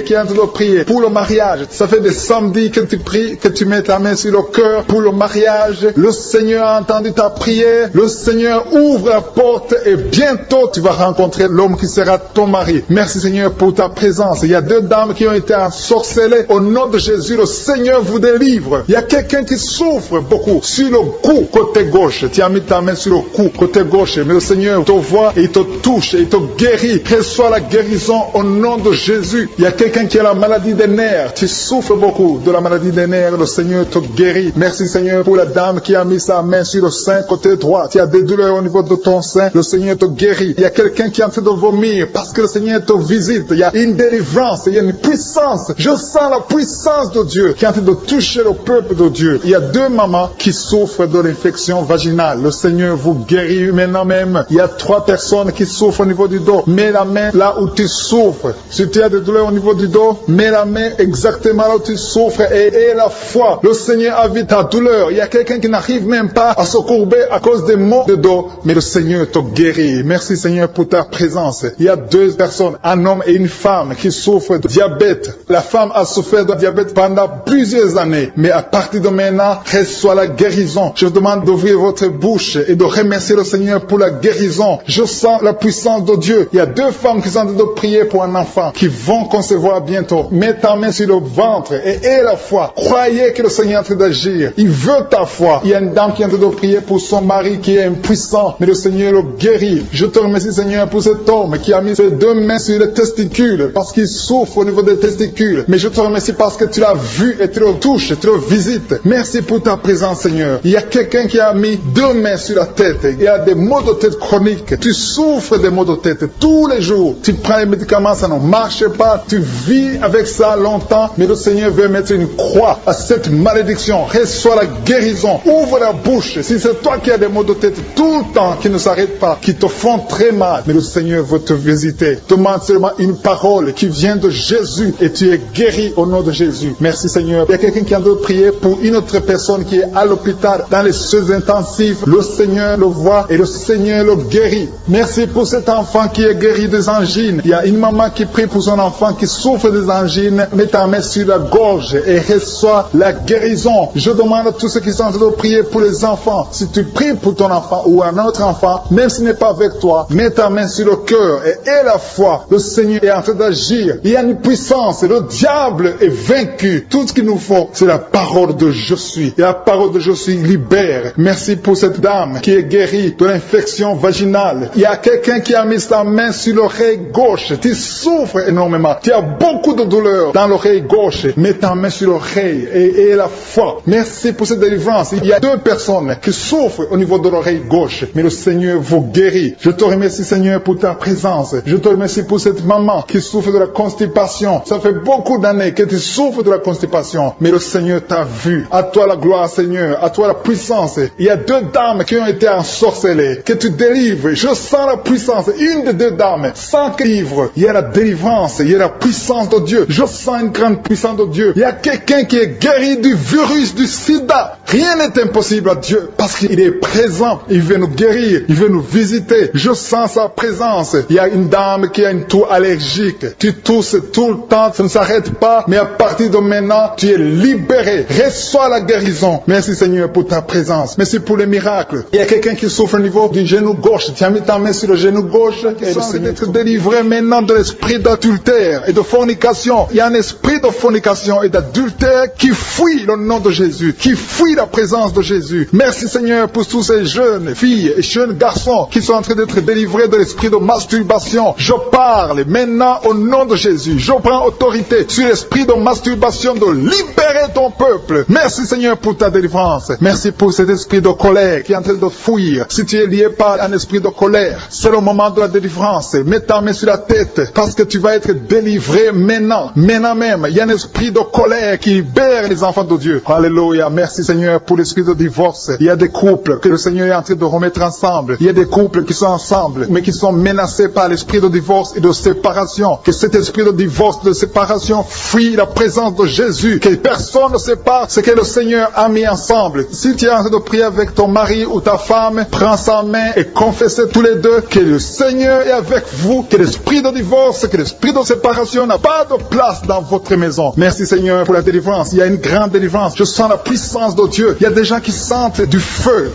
qui est en train de prier pour le mariage. Ça fait des samedis que tu pries, que tu mets ta main sur le cœur pour le mariage. Le Seigneur a entendu ta prière. Le Seigneur ouvre la porte et bientôt tu vas rencontrer l'homme qui sera ton mari. Merci Seigneur pour ta présence. Il y a deux dames qui ont été ensorcelées. Au nom de Jésus, le Seigneur vous délivre. Il y a quelqu'un qui souffre beaucoup sur le cou, côté gauche. Tu as mis ta main sur le cou, côté gauche. Mais le Seigneur te voit et il te touche et il te guérit. Reçois la guérison au nom de Jésus. Il y a quelqu'un qui a la maladie des nerfs. Tu souffres beaucoup de la maladie des nerfs. Le Seigneur te guérit. Merci Seigneur pour la dame qui a mis sa main sur le sein côté droit. Tu as des douleurs au niveau de ton sein. Le Seigneur te guérit. Il y a quelqu'un qui est en train de vomir parce que le Seigneur te visite. Il y a une délivrance. Il y a une puissance. Je sens la puissance de Dieu qui est en train de toucher le peuple de Dieu. Il y a deux mamans qui souffrent de l'infection vaginale. Le Seigneur vous guérit maintenant même. Il y a 3 personnes qui souffrent au niveau du dos. Mets la main là où tu souffres. Si tu as des douleurs au niveau du dos, mets la main exactement là où tu souffres et aie la foi. Le Seigneur a vu ta douleur. Il y a quelqu'un qui n'arrive même pas à se courber à cause des maux de dos. Mais le Seigneur te guérit. Merci Seigneur pour ta présence. Il y a 2 personnes, un homme et une femme qui souffrent de diabète. La femme a souffert de diabète pendant plusieurs années. Mais à partir de maintenant, reçoit la guérison. Je vous demande d'ouvrir votre bouche et de remercier le Seigneur pour la guérison. Je sens la puissance de Dieu. Il y a 2 femmes qui sont en train de prier pour un enfant qui vont concevoir bientôt. Mets ta main sur le ventre et aie la foi. Croyez que le Seigneur est en train d'agir. Il veut ta foi. Il y a une dame qui est en train de prier pour son mari qui est impuissant, mais le Seigneur le guérit. Je te remercie Seigneur pour cet homme qui a mis ses 2 mains sur les testicules parce qu'il souffre au niveau des testicules. Mais je te remercie parce que tu l'as vu et tu le touches, tu le visites. Merci pour ta présence Seigneur. Il y a quelqu'un qui a mis 2 mains sur la tête. Il y a des maux de tête chroniques. Tu souffres des maux de tête tous les jours. Tu prends les médicaments, ça ne marche pas. Tu vis avec ça longtemps, mais le Seigneur veut mettre une croix à cette malédiction. Reçois la guérison. Ouvre la bouche. Si c'est toi qui as des maux de tête tout le temps, qui ne s'arrêtent pas, qui te font très mal, mais le Seigneur veut te visiter. Demande seulement une parole qui vient de Jésus et tu es guéri au nom de Jésus. Merci Seigneur. Il y a quelqu'un qui a de prier pour une autre personne qui est à l'hôpital dans les soins intensifs. Le Seigneur le voit et le Seigneur le guérit. Merci pour cet enfant qui est guéri des angines. Il y a une maman qui prie pour son enfant qui souffre des angines. Mets ta main sur la gorge et reçois la guérison. Je demande à tous ceux qui sont en train de prier pour les enfants. Si tu pries pour ton enfant ou un autre enfant, même s'il n'est pas avec toi, mets ta main sur le cœur et aie la foi. Le Seigneur est en train d'agir. Il y a une puissance. Le diable est vaincu. Tout ce qu'il nous faut, c'est la parole de je suis. Et la parole de je suis libère. Merci pour cette dame qui est guérie de l'infection vaginale. Il y a quelqu'un qui a mis sa main sur l'oreille gauche. Tu souffres énormément. Tu as beaucoup de douleur dans l'oreille gauche. Mets ta main sur l'oreille et aie la foi. Merci pour cette délivrance. Il y a 2 personnes qui souffrent au niveau de l'oreille gauche. Mais le Seigneur vous guérit. Je te remercie Seigneur pour ta présence. présence. Je te remercie pour cette maman qui souffre de la constipation. Ça fait beaucoup d'années que tu souffres de la constipation, mais le Seigneur t'a vu. À toi la gloire, Seigneur, à toi la puissance. Il y a 2 dames qui ont été ensorcelées, que tu délivres. Je sens la puissance. Une des 2 dames, sans que livre, il y a la délivrance, il y a la puissance de Dieu. Je sens une grande puissance de Dieu. Il y a quelqu'un qui est guéri du virus du sida. Rien n'est impossible à Dieu parce qu'il est présent. Il veut nous guérir, il veut nous visiter. Je sens sa présence. Il y a une dame qui a une toux allergique. Tu tousses tout le temps, ça ne s'arrête pas, mais à partir de maintenant, tu es libéré. Reçois la guérison. Merci Seigneur pour ta présence. Merci pour les miracles. Il y a quelqu'un qui souffre au niveau du genou gauche. Tu as mis ta main sur le genou gauche et le Seigneur être délivré maintenant de l'esprit d'adultère et de fornication. Il y a un esprit de fornication et d'adultère qui fuit le nom de Jésus, qui fuit la présence de Jésus. Merci Seigneur pour tous ces jeunes filles et jeunes garçons qui sont en train d'être délivrés de l'esprit de masturbation. Je parle maintenant au nom de Jésus. Je prends autorité sur l'esprit de masturbation de libérer ton peuple. Merci Seigneur pour ta délivrance. Merci pour cet esprit de colère qui est en train de fuir. Si tu es lié par un esprit de colère, c'est le moment de la délivrance. Mets ta main sur la tête parce que tu vas être délivré maintenant. Maintenant même, il y a un esprit de colère qui libère les enfants de Dieu. Alléluia. Merci Seigneur pour l'esprit de divorce. Il y a des couples que le Seigneur est en train de remettre ensemble. Il y a des couples qui sont ensemble mais qui sont menacés par l'esprit de divorce et de séparation. Que cet esprit de divorce, de séparation fuit la présence de Jésus. Que personne ne sépare ce que le Seigneur a mis ensemble. Si tu es en train de prier avec ton mari ou ta femme, prends sa main et confessez tous les deux que le Seigneur est avec vous, que l'esprit de divorce, que l'esprit de séparation n'a pas de place dans votre maison. Merci Seigneur pour la délivrance. Il y a une grande délivrance. Je sens la puissance de Dieu. Il y a des gens qui sentent du feu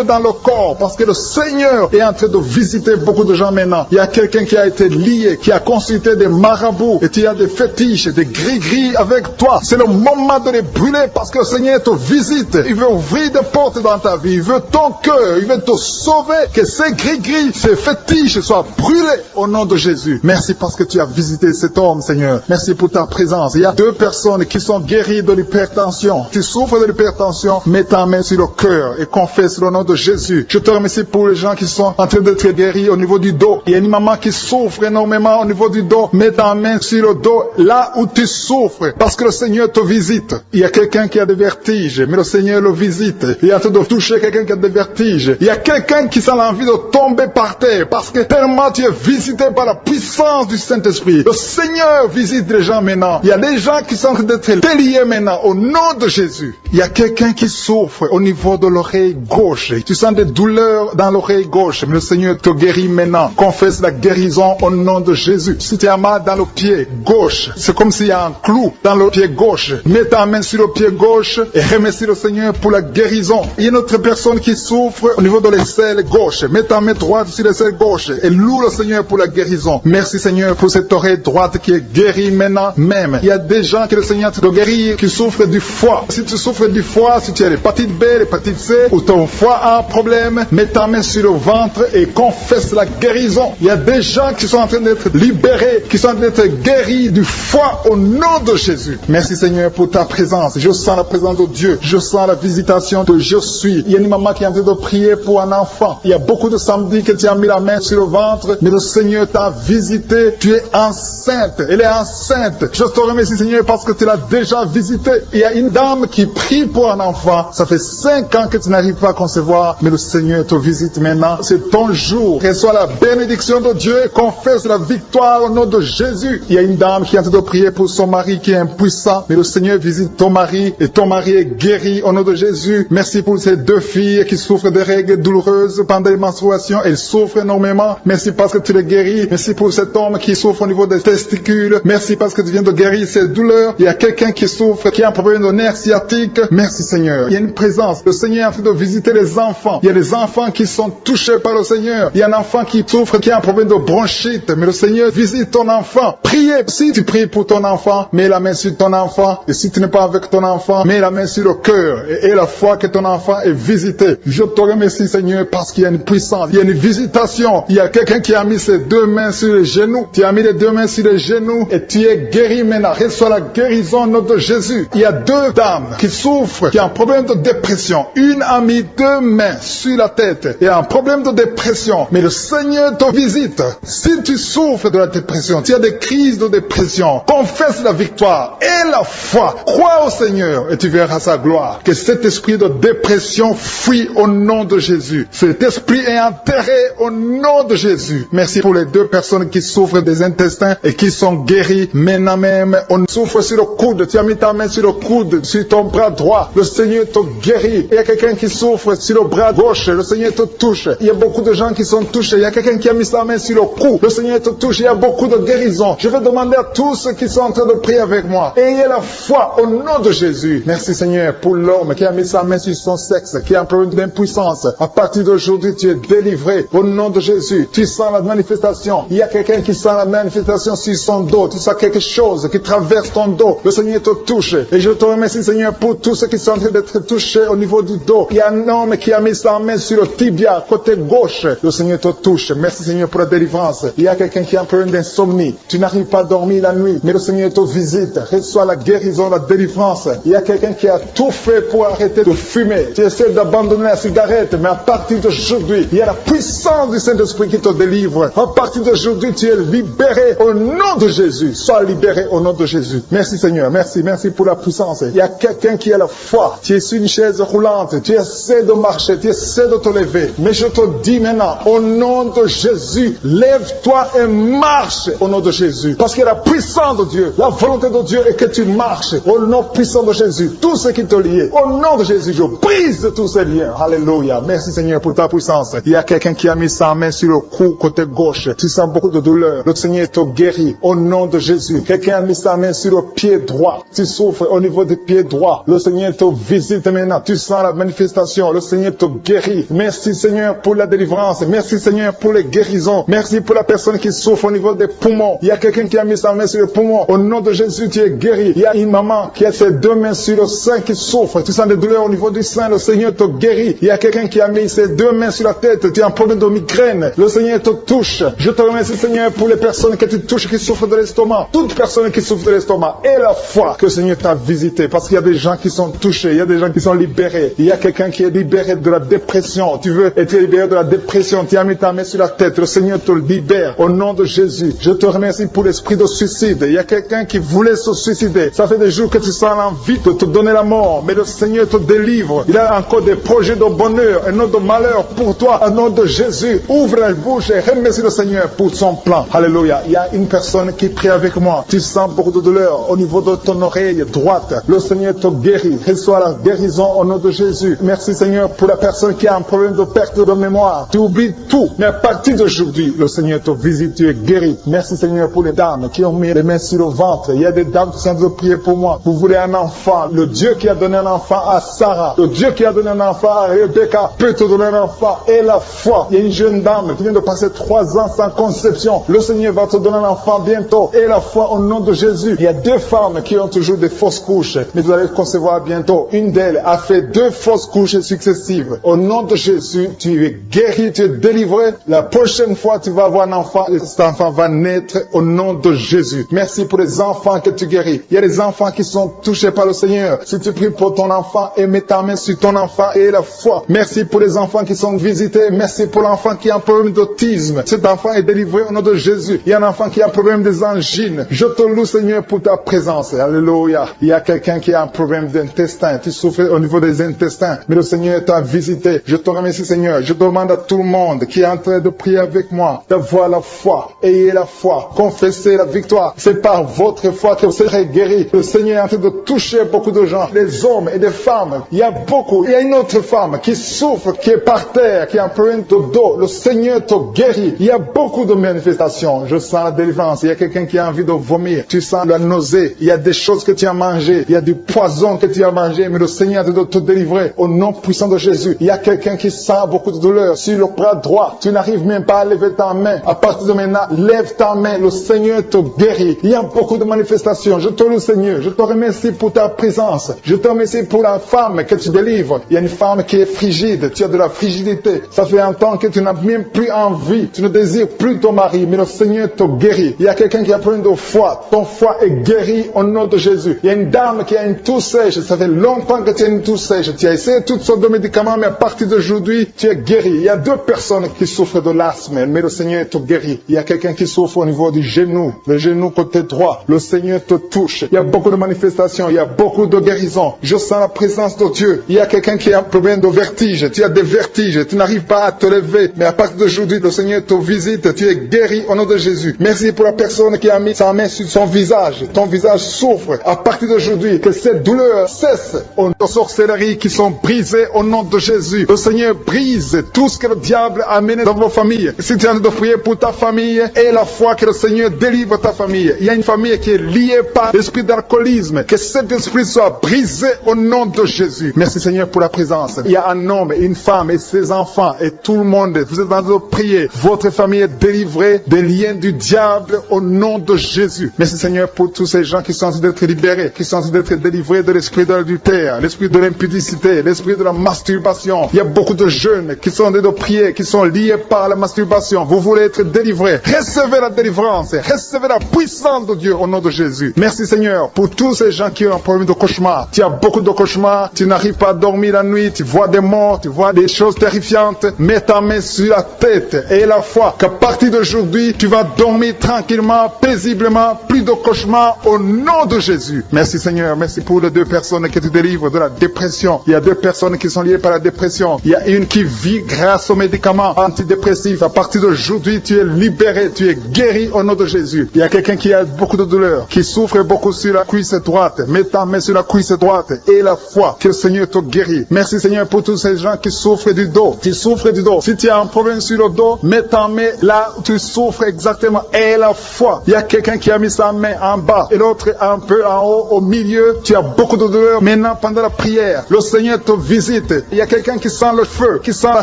dans le corps parce que le Seigneur est en train de visiter beaucoup de gens maintenant. Il y a quelqu'un qui a été lié, qui a consulté des marabouts et tu as des fétiches, des gris-gris avec toi. C'est le moment de les brûler parce que le Seigneur te visite. Il veut ouvrir des portes dans ta vie. Il veut ton cœur. Il veut te sauver. Que ces gris-gris, ces fétiches soient brûlés au nom de Jésus. Merci parce que tu as visité cet homme, Seigneur. Merci pour ta présence. Il y a 2 personnes qui sont guéries de l'hypertension. Tu souffres de l'hypertension, mets ta main sur le cœur et confesse le nom de Jésus. Je te remercie pour les gens qui sont en train d'être guéris au niveau du dos. Il y a une maman qui souffre énormément au niveau du dos. Mets ta main sur le dos là où tu souffres parce que le Seigneur te visite. Il y a quelqu'un qui a des vertiges, mais le Seigneur le visite. Il est en train de toucher quelqu'un qui a des vertiges. Il y a quelqu'un qui sent l'envie de tomber par terre parce que tellement tu es visité par la puissance du Saint-Esprit. Le Seigneur visite les gens maintenant. Il y a des gens qui sont en train d'être déliés maintenant au nom de Jésus. Il y a quelqu'un qui souffre au niveau de l'oreille gauche. Tu sens des douleurs dans l'oreille gauche, mais le Seigneur te guérit maintenant. Confesse la guérison au nom de Jésus. Si tu as mal dans le pied gauche, c'est comme s'il y a un clou dans le pied gauche. Mets ta main sur le pied gauche et remercie le Seigneur pour la guérison. Il y a une autre personne qui souffre au niveau de l'aisselle gauche. Mets ta main droite sur l'aisselle gauche et loue le Seigneur pour la guérison. Merci Seigneur pour cette oreille droite qui est guérie maintenant même. Il y a des gens que le Seigneur te guérit qui souffrent du foie. Si tu souffres du foie, si tu as l'hépatite B, l'hépatite C ou ton foie a un problème, mets ta main sur le ventre et confesse la guérison. Il y a des gens qui sont en train d'être libérés, qui sont en train d'être guéris du foie au nom de Jésus. Merci Seigneur pour ta présence. Je sens la présence de Dieu. Je sens la visitation de je suis. Il y a une maman qui est en train de prier pour un enfant. Il y a beaucoup de samedis que tu as mis la main sur le ventre, mais le Seigneur t'a visité. Tu es enceinte. Elle est enceinte. Je te remercie Seigneur parce que tu l'as déjà visité. Il y a une dame qui prie pour un enfant. Ça fait 5 ans que tu n'arrives pas à concevoir, mais le Seigneur te visite maintenant. C'est ton jour. Reçois la bénédiction de Dieu et confesse la victoire au nom de Jésus. Il y a une dame qui est en train de prier pour son mari qui est impuissant, mais le Seigneur visite ton mari et ton mari est guéri au nom de Jésus. Merci pour ces 2 filles qui souffrent de règles douloureuses pendant les menstruations. Elles souffrent énormément. Merci parce que tu les guéris. Merci pour cet homme qui souffre au niveau des testicules. Merci parce que tu viens de guérir ces douleurs. Il y a quelqu'un qui souffre, qui a un problème de nerf sciatique. Merci Seigneur. Il y a une présence. Le Seigneur est en train de visiter les enfants. Il y a des enfants qui sont touchés par le Seigneur. Il y a un enfant qui souffre, qui a un problème de bronchite. Mais le Seigneur visite ton enfant. Priez. Si tu pries pour ton enfant, mets la main sur ton enfant. Et si tu n'es pas avec ton enfant, mets la main sur le cœur. Et la foi que ton enfant est visité. Je te remercie Seigneur parce qu'il y a une puissance. Il y a une visitation. Il y a quelqu'un qui a mis ses 2 mains sur les genoux. Tu as mis les 2 mains sur les genoux et tu es guéri maintenant. Reçois la guérison au nom de Jésus. Il y a 2 dames qui souffrent, qui ont un problème de dépression. Une a mis 2 mains sur la tête et a un problème de dépression. Mais le Seigneur te visite. Si tu souffres de la dépression, tu as des crises de dépression, confesse la victoire et la foi. Crois au Seigneur et tu verras sa gloire. Que cet esprit de dépression fuit au nom de Jésus. Cet esprit est enterré au nom de Jésus. Merci pour les 2 personnes qui souffrent des intestins et qui sont guéries maintenant même. On souffre sur le coude. Tu as mis ta main sur le coude, sur ton bras droit. Le Seigneur te guérit. Il y a quelqu'un qui souffre sur le bras gauche. Le Seigneur te touche. Il y a beaucoup de gens qui sont touchés. Il y a quelqu'un qui a mis sa main sur le cou. Le Seigneur te touche. Il y a beaucoup de guérisons. Je vais demander à tous ceux qui sont en train de prier avec moi. Ayez la foi au nom de Jésus. Merci Seigneur pour l'homme qui a mis sa main sur son sexe, qui a un problème d'impuissance. À partir d'aujourd'hui, tu es délivré au nom de Jésus. Tu sens la manifestation. Il y a quelqu'un qui sent la manifestation sur son dos. Tu sens quelque chose qui traverse ton dos. Le Seigneur te touche. Et je te remercie Seigneur pour tous ceux qui sont en train d'être touchés au niveau du dos. Il y a un homme qui a mis sa main sur le tibia, côté gauche. Le Seigneur te touche. Merci Seigneur pour la délivrance. Il y a quelqu'un qui a un problème d'insomnie. Tu n'arrives pas à dormir la nuit, mais le Seigneur te visite. Reçois la guérison, la délivrance. Il y a quelqu'un qui a tout fait pour arrêter de fumer. Tu essaies d'abandonner la cigarette, mais à partir d'aujourd'hui, il y a la puissance du Saint-Esprit qui te délivre. À partir d'aujourd'hui, tu es libéré au nom de Jésus. Sois libéré au nom de Jésus. Merci Seigneur. Merci pour la puissance. Il y a quelqu'un qui a la foi. Tu es sur une chaise roulante. Tu essaies de marcher. Tu essaies de te lever. Mais je te dis maintenant, au nom de Jésus, lève-toi et marche au nom de Jésus. Parce que la puissance de Dieu, la volonté de Dieu est que tu marches au nom puissant de Jésus. Tout ce qui te lie, au nom de Jésus, je brise tous ces liens. Alléluia. Merci Seigneur pour ta puissance. Il y a quelqu'un qui a mis sa main sur le cou côté gauche. Tu sens beaucoup de douleur. Le Seigneur te guérit au nom de Jésus. Quelqu'un a mis sa main sur le pied droit. Tu souffres au niveau du pied droit. Le Seigneur te visite maintenant. Tu sens la manifestation. Le Seigneur te guérit. Merci Seigneur pour la délivrance. Merci Seigneur pour les guérisons. Merci pour la personne qui souffre au niveau des poumons. Il y a quelqu'un qui a mis sa main sur le poumon. Au nom de Jésus, tu es guéri. Il y a une maman qui a ses 2 mains sur le sein qui souffre. Tu sens des douleurs au niveau du sein. Le Seigneur te guérit. Il y a quelqu'un qui a mis ses 2 mains sur la tête. Tu as un problème de migraine. Le Seigneur te touche. Je te remercie Seigneur pour les personnes que tu touches qui souffrent de l'estomac. Toute personne qui souffre de l'estomac. Et la foi que le Seigneur t'a visité. Parce qu'il y a des gens qui sont touchés. Il y a des gens qui sont libérés. Il y a quelqu'un qui est libéré de la dépression. Tu veux être libéré de la dépression. Tu as mis ta main sur la tête. Le Seigneur te libère. Au nom de Jésus. Je te remercie pour l'esprit de suicide. Il y a quelqu'un qui voulait se suicider. Ça fait des jours que tu sens l'envie de te donner la mort. Mais le Seigneur te délivre. Il a encore des projets de bonheur et non de malheur pour toi. Au nom de Jésus. Ouvre la bouche et remercie le Seigneur pour son plan. Alléluia. Il y a une personne qui prie avec moi. Tu sens beaucoup de douleur au niveau de ton oreille droite. Le Seigneur te guérit. Reçois la guérison au nom de Jésus. Merci Seigneur pour la personne qui a un problème de perte de mémoire. Tu oublies tout. Mais à partir d'aujourd'hui, le Seigneur te visite. Tu es guéri. Merci Seigneur pour les dames qui ont mis les mains sur le ventre. Il y a des dames qui sont en train de prier pour moi. Vous voulez un enfant. Le Dieu qui a donné un enfant à Sarah. Le Dieu qui a donné un enfant à Rebecca peut te donner un enfant. Et la foi. Il y a une jeune dame qui vient de passer 3 ans sans conception. Le Seigneur va te donner un enfant bientôt. Et la foi au nom de Jésus. Il y a 2 femmes qui ont toujours des fausses couches. Mais vous allez concevoir bientôt. Une d'elles a fait 2 fausses couches successives. Au nom de Jésus, tu es guéri, tu es délivré. La prochaine fois, tu vas avoir un enfant. Et cet enfant va naître au nom de Jésus. Merci pour les enfants que tu guéris. Il y a des enfants qui sont touchés par le Seigneur. Si tu pries pour ton enfant et mets ta main sur ton enfant et la foi. Merci pour les enfants qui sont visités. Merci pour l'enfant qui a un problème d'autisme. Cet enfant est délivré au nom de Jésus. Il y a un enfant qui a un problème des angines. Je te loue Seigneur pour ta présence. Alléluia. Il y a quelqu'un qui a un problème d'intestin. Tu souffres au niveau des intestins. Mais le Seigneur t'a visité. Je te remercie Seigneur. Je demande à tout le monde qui est en train de prier avec moi d'avoir la foi. Ayez la foi. Confessez la victoire. C'est par votre foi que vous serez guéris. Le Seigneur est en train de toucher beaucoup de gens. Des hommes et des femmes. Il y a beaucoup. Il y a une autre femme qui souffre, qui est par terre, qui a un problème de dos. Le Seigneur te guérit. Il y a beaucoup de manifestations. Je sens la délivrance. Il y a quelqu'un qui a envie de vomir. Tu sens la nausée. Il y a des choses que tu as mangées. Il y a du poison que tu as mangé. Mais le Seigneur est en train de te délivrer. Au nom puissant de Jésus. Il y a quelqu'un qui sent beaucoup de douleur sur le bras droit. Tu n'arrives même pas à lever ta main. À partir de maintenant, lève ta main. Le Seigneur te guérit. Il y a beaucoup de manifestations. Je te loue Seigneur. Je te remercie pour ta présence. Je te remercie pour la femme que tu délivres. Il y a une femme qui est frigide. Tu as de la frigidité. Ça fait un temps que tu n'as même plus envie. Tu ne désires plus ton mari. Mais le Seigneur te guérit. Il y a quelqu'un qui a problème de foie. Ton foie est guéri au nom de Jésus. Il y a une dame qui a une toux sèche. Ça fait longtemps que tu as une toux sèche. Tu as essayé toutes sortes de médicaments, mais à partir d'aujourd'hui, tu es guéri. Il y a 2 personnes qui souffrent de l'asthme. spasmes, mais le Seigneur te guérit. Il y a quelqu'un qui souffre au niveau du genou, le genou côté droit. Le Seigneur te touche. Il y a beaucoup de manifestations, il y a beaucoup de guérisons. Je sens la présence de Dieu. Il y a quelqu'un qui a un problème de vertige. Tu as des vertiges, tu n'arrives pas à te lever. Mais à partir d'aujourd'hui, le Seigneur te visite. Tu es guéri au nom de Jésus. Merci pour la personne qui a mis sa main sur son visage. Ton visage souffre. À partir d'aujourd'hui, que cette douleur cesse. Aux sorcelleries qui sont brisées au nom de Jésus. Le Seigneur brise tout ce que le diable a amené dans vos familles. Si tu es en train de prier pour ta famille, et la foi que le Seigneur délivre ta famille. Il y a une famille qui est liée par l'esprit d'alcoolisme. Que cet esprit soit brisé au nom de Jésus. Merci Seigneur pour la présence. Il y a un homme, une femme et ses enfants et tout le monde. Vous êtes en train de prier. Votre famille est délivrée des liens du diable au nom de Jésus. Merci Seigneur pour tous ces gens qui sont en train d'être libérés, qui sont en train d'être délivrés de l'esprit de l'adultère, l'esprit de l'impudicité, l'esprit de la masturbation. Il y a beaucoup de jeunes qui sont en train de prier, qui sont liés par la masturbation. Vous voulez être délivrés. Recevez la délivrance. Recevez la puissance de Dieu au nom de Jésus. Merci Seigneur pour tous ces gens qui ont un problème de cauchemar. Tu as beaucoup de cauchemars, tu n'arrives pas à dormir la nuit, tu vois des morts, tu vois des choses terrifiantes. Mets ta main sur la tête et la foi qu'à partir d'aujourd'hui, tu vas dormir tranquillement, paisiblement, plus de cauchemars au nom de Jésus. Merci Seigneur, merci pour les deux personnes qui te délivrent de la dépression. Il y a deux personnes qui sont liées par la dépression. Il y a une qui vit grâce aux médicaments antidépressifs. À partir d'aujourd'hui, tu es libéré, tu es guéri au nom de Jésus. Il y a quelqu'un qui a beaucoup de douleur, qui souffre beaucoup sur la cuisse droite. Mets ta main sur la cuisse droite et la foi que le Seigneur te guérit. Merci Seigneur pour tous ces gens qui souffrent du dos. Tu souffres du dos. Si tu as un problème sur le dos, mets ta main là où tu souffres exactement et la foi. Il y a quelqu'un qui a mis sa main en bas et l'autre un peu en haut, au milieu. Tu as beaucoup de douleur. Maintenant, pendant la prière, le Seigneur te visite. Il y a quelqu'un qui sent le feu, qui sent la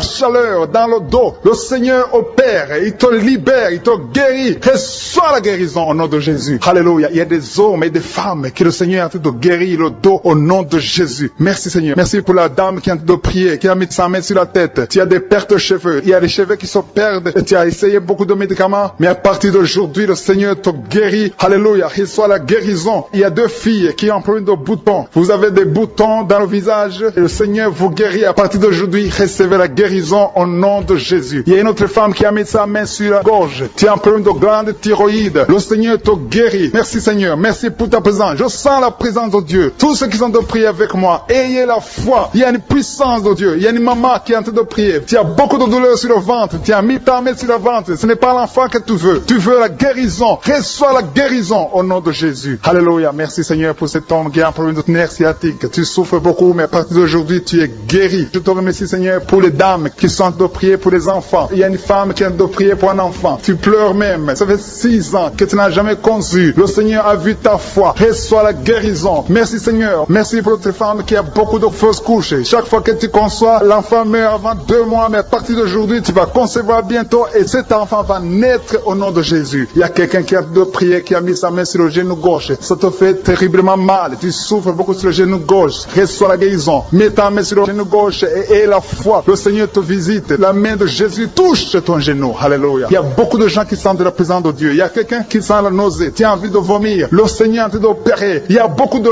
chaleur dans le dos. Le Seigneur opère. Il te libère, il te guérit. Reçois la guérison au nom de Jésus. Alléluia. Il y a des hommes et des femmes que le Seigneur est en train de guérir le dos au nom de Jésus. Merci Seigneur. Merci pour la dame qui est en train de prier, qui a mis sa main sur la tête. Tu as des pertes de cheveux. Il y a des cheveux qui se perdent. Et tu as essayé beaucoup de médicaments. Mais à partir d'aujourd'hui, le Seigneur te guérit. Alléluia. Reçois la guérison. Il y a deux filles qui ont un problème de boutons. Vous avez des boutons dans le visage. Et le Seigneur vous guérit. À partir d'aujourd'hui, recevez la guérison au nom de Jésus. Il y a une autre femme qui a mis sa main sur la gorge. Tu as un problème de glande thyroïde. Le Seigneur te guérit. Merci Seigneur. Merci pour ta présence. Je sens la présence de Dieu. Tous ceux qui sont de prier avec moi, ayez la foi. Il y a une puissance de Dieu. Il y a une maman qui est en train de prier. Tu as beaucoup de douleur sur le ventre. Tu as mis ta main sur le ventre. Ce n'est pas l'enfant que tu veux. Tu veux la guérison. Reçois la guérison au nom de Jésus. Alléluia. Merci Seigneur pour cet homme qui a un problème de nerf sciatique. Tu souffres beaucoup, mais à partir d'aujourd'hui, tu es guéri. Je te remercie Seigneur pour les dames qui sont en train de prier pour les enfants. Il y a une femme qui est en train de prier pour un enfant. Tu pleures même. Ça fait 6 ans que tu n'as jamais conçu. Le Seigneur a vu ta foi. Reçois la guérison. Merci Seigneur. Merci pour cette femme qui a beaucoup de fausses couches. Chaque fois que tu conçois, l'enfant meurt avant 2 mois, mais à partir d'aujourd'hui, tu vas concevoir bientôt et cet enfant va naître au nom de Jésus. Il y a quelqu'un qui a de prier, qui a mis sa main sur le genou gauche. Ça te fait terriblement mal. Tu souffres beaucoup sur le genou gauche. Reçois la guérison. Mets ta main sur le genou gauche et la foi. Le Seigneur te visite. La main de Jésus touche ton genou. Alléluia. Il y a beaucoup de gens qui sentent la présence de Dieu. Il y a quelqu'un qui sent la nausée. Tu as envie de vomir. Le Seigneur est en train d'opérer. Il y a beaucoup de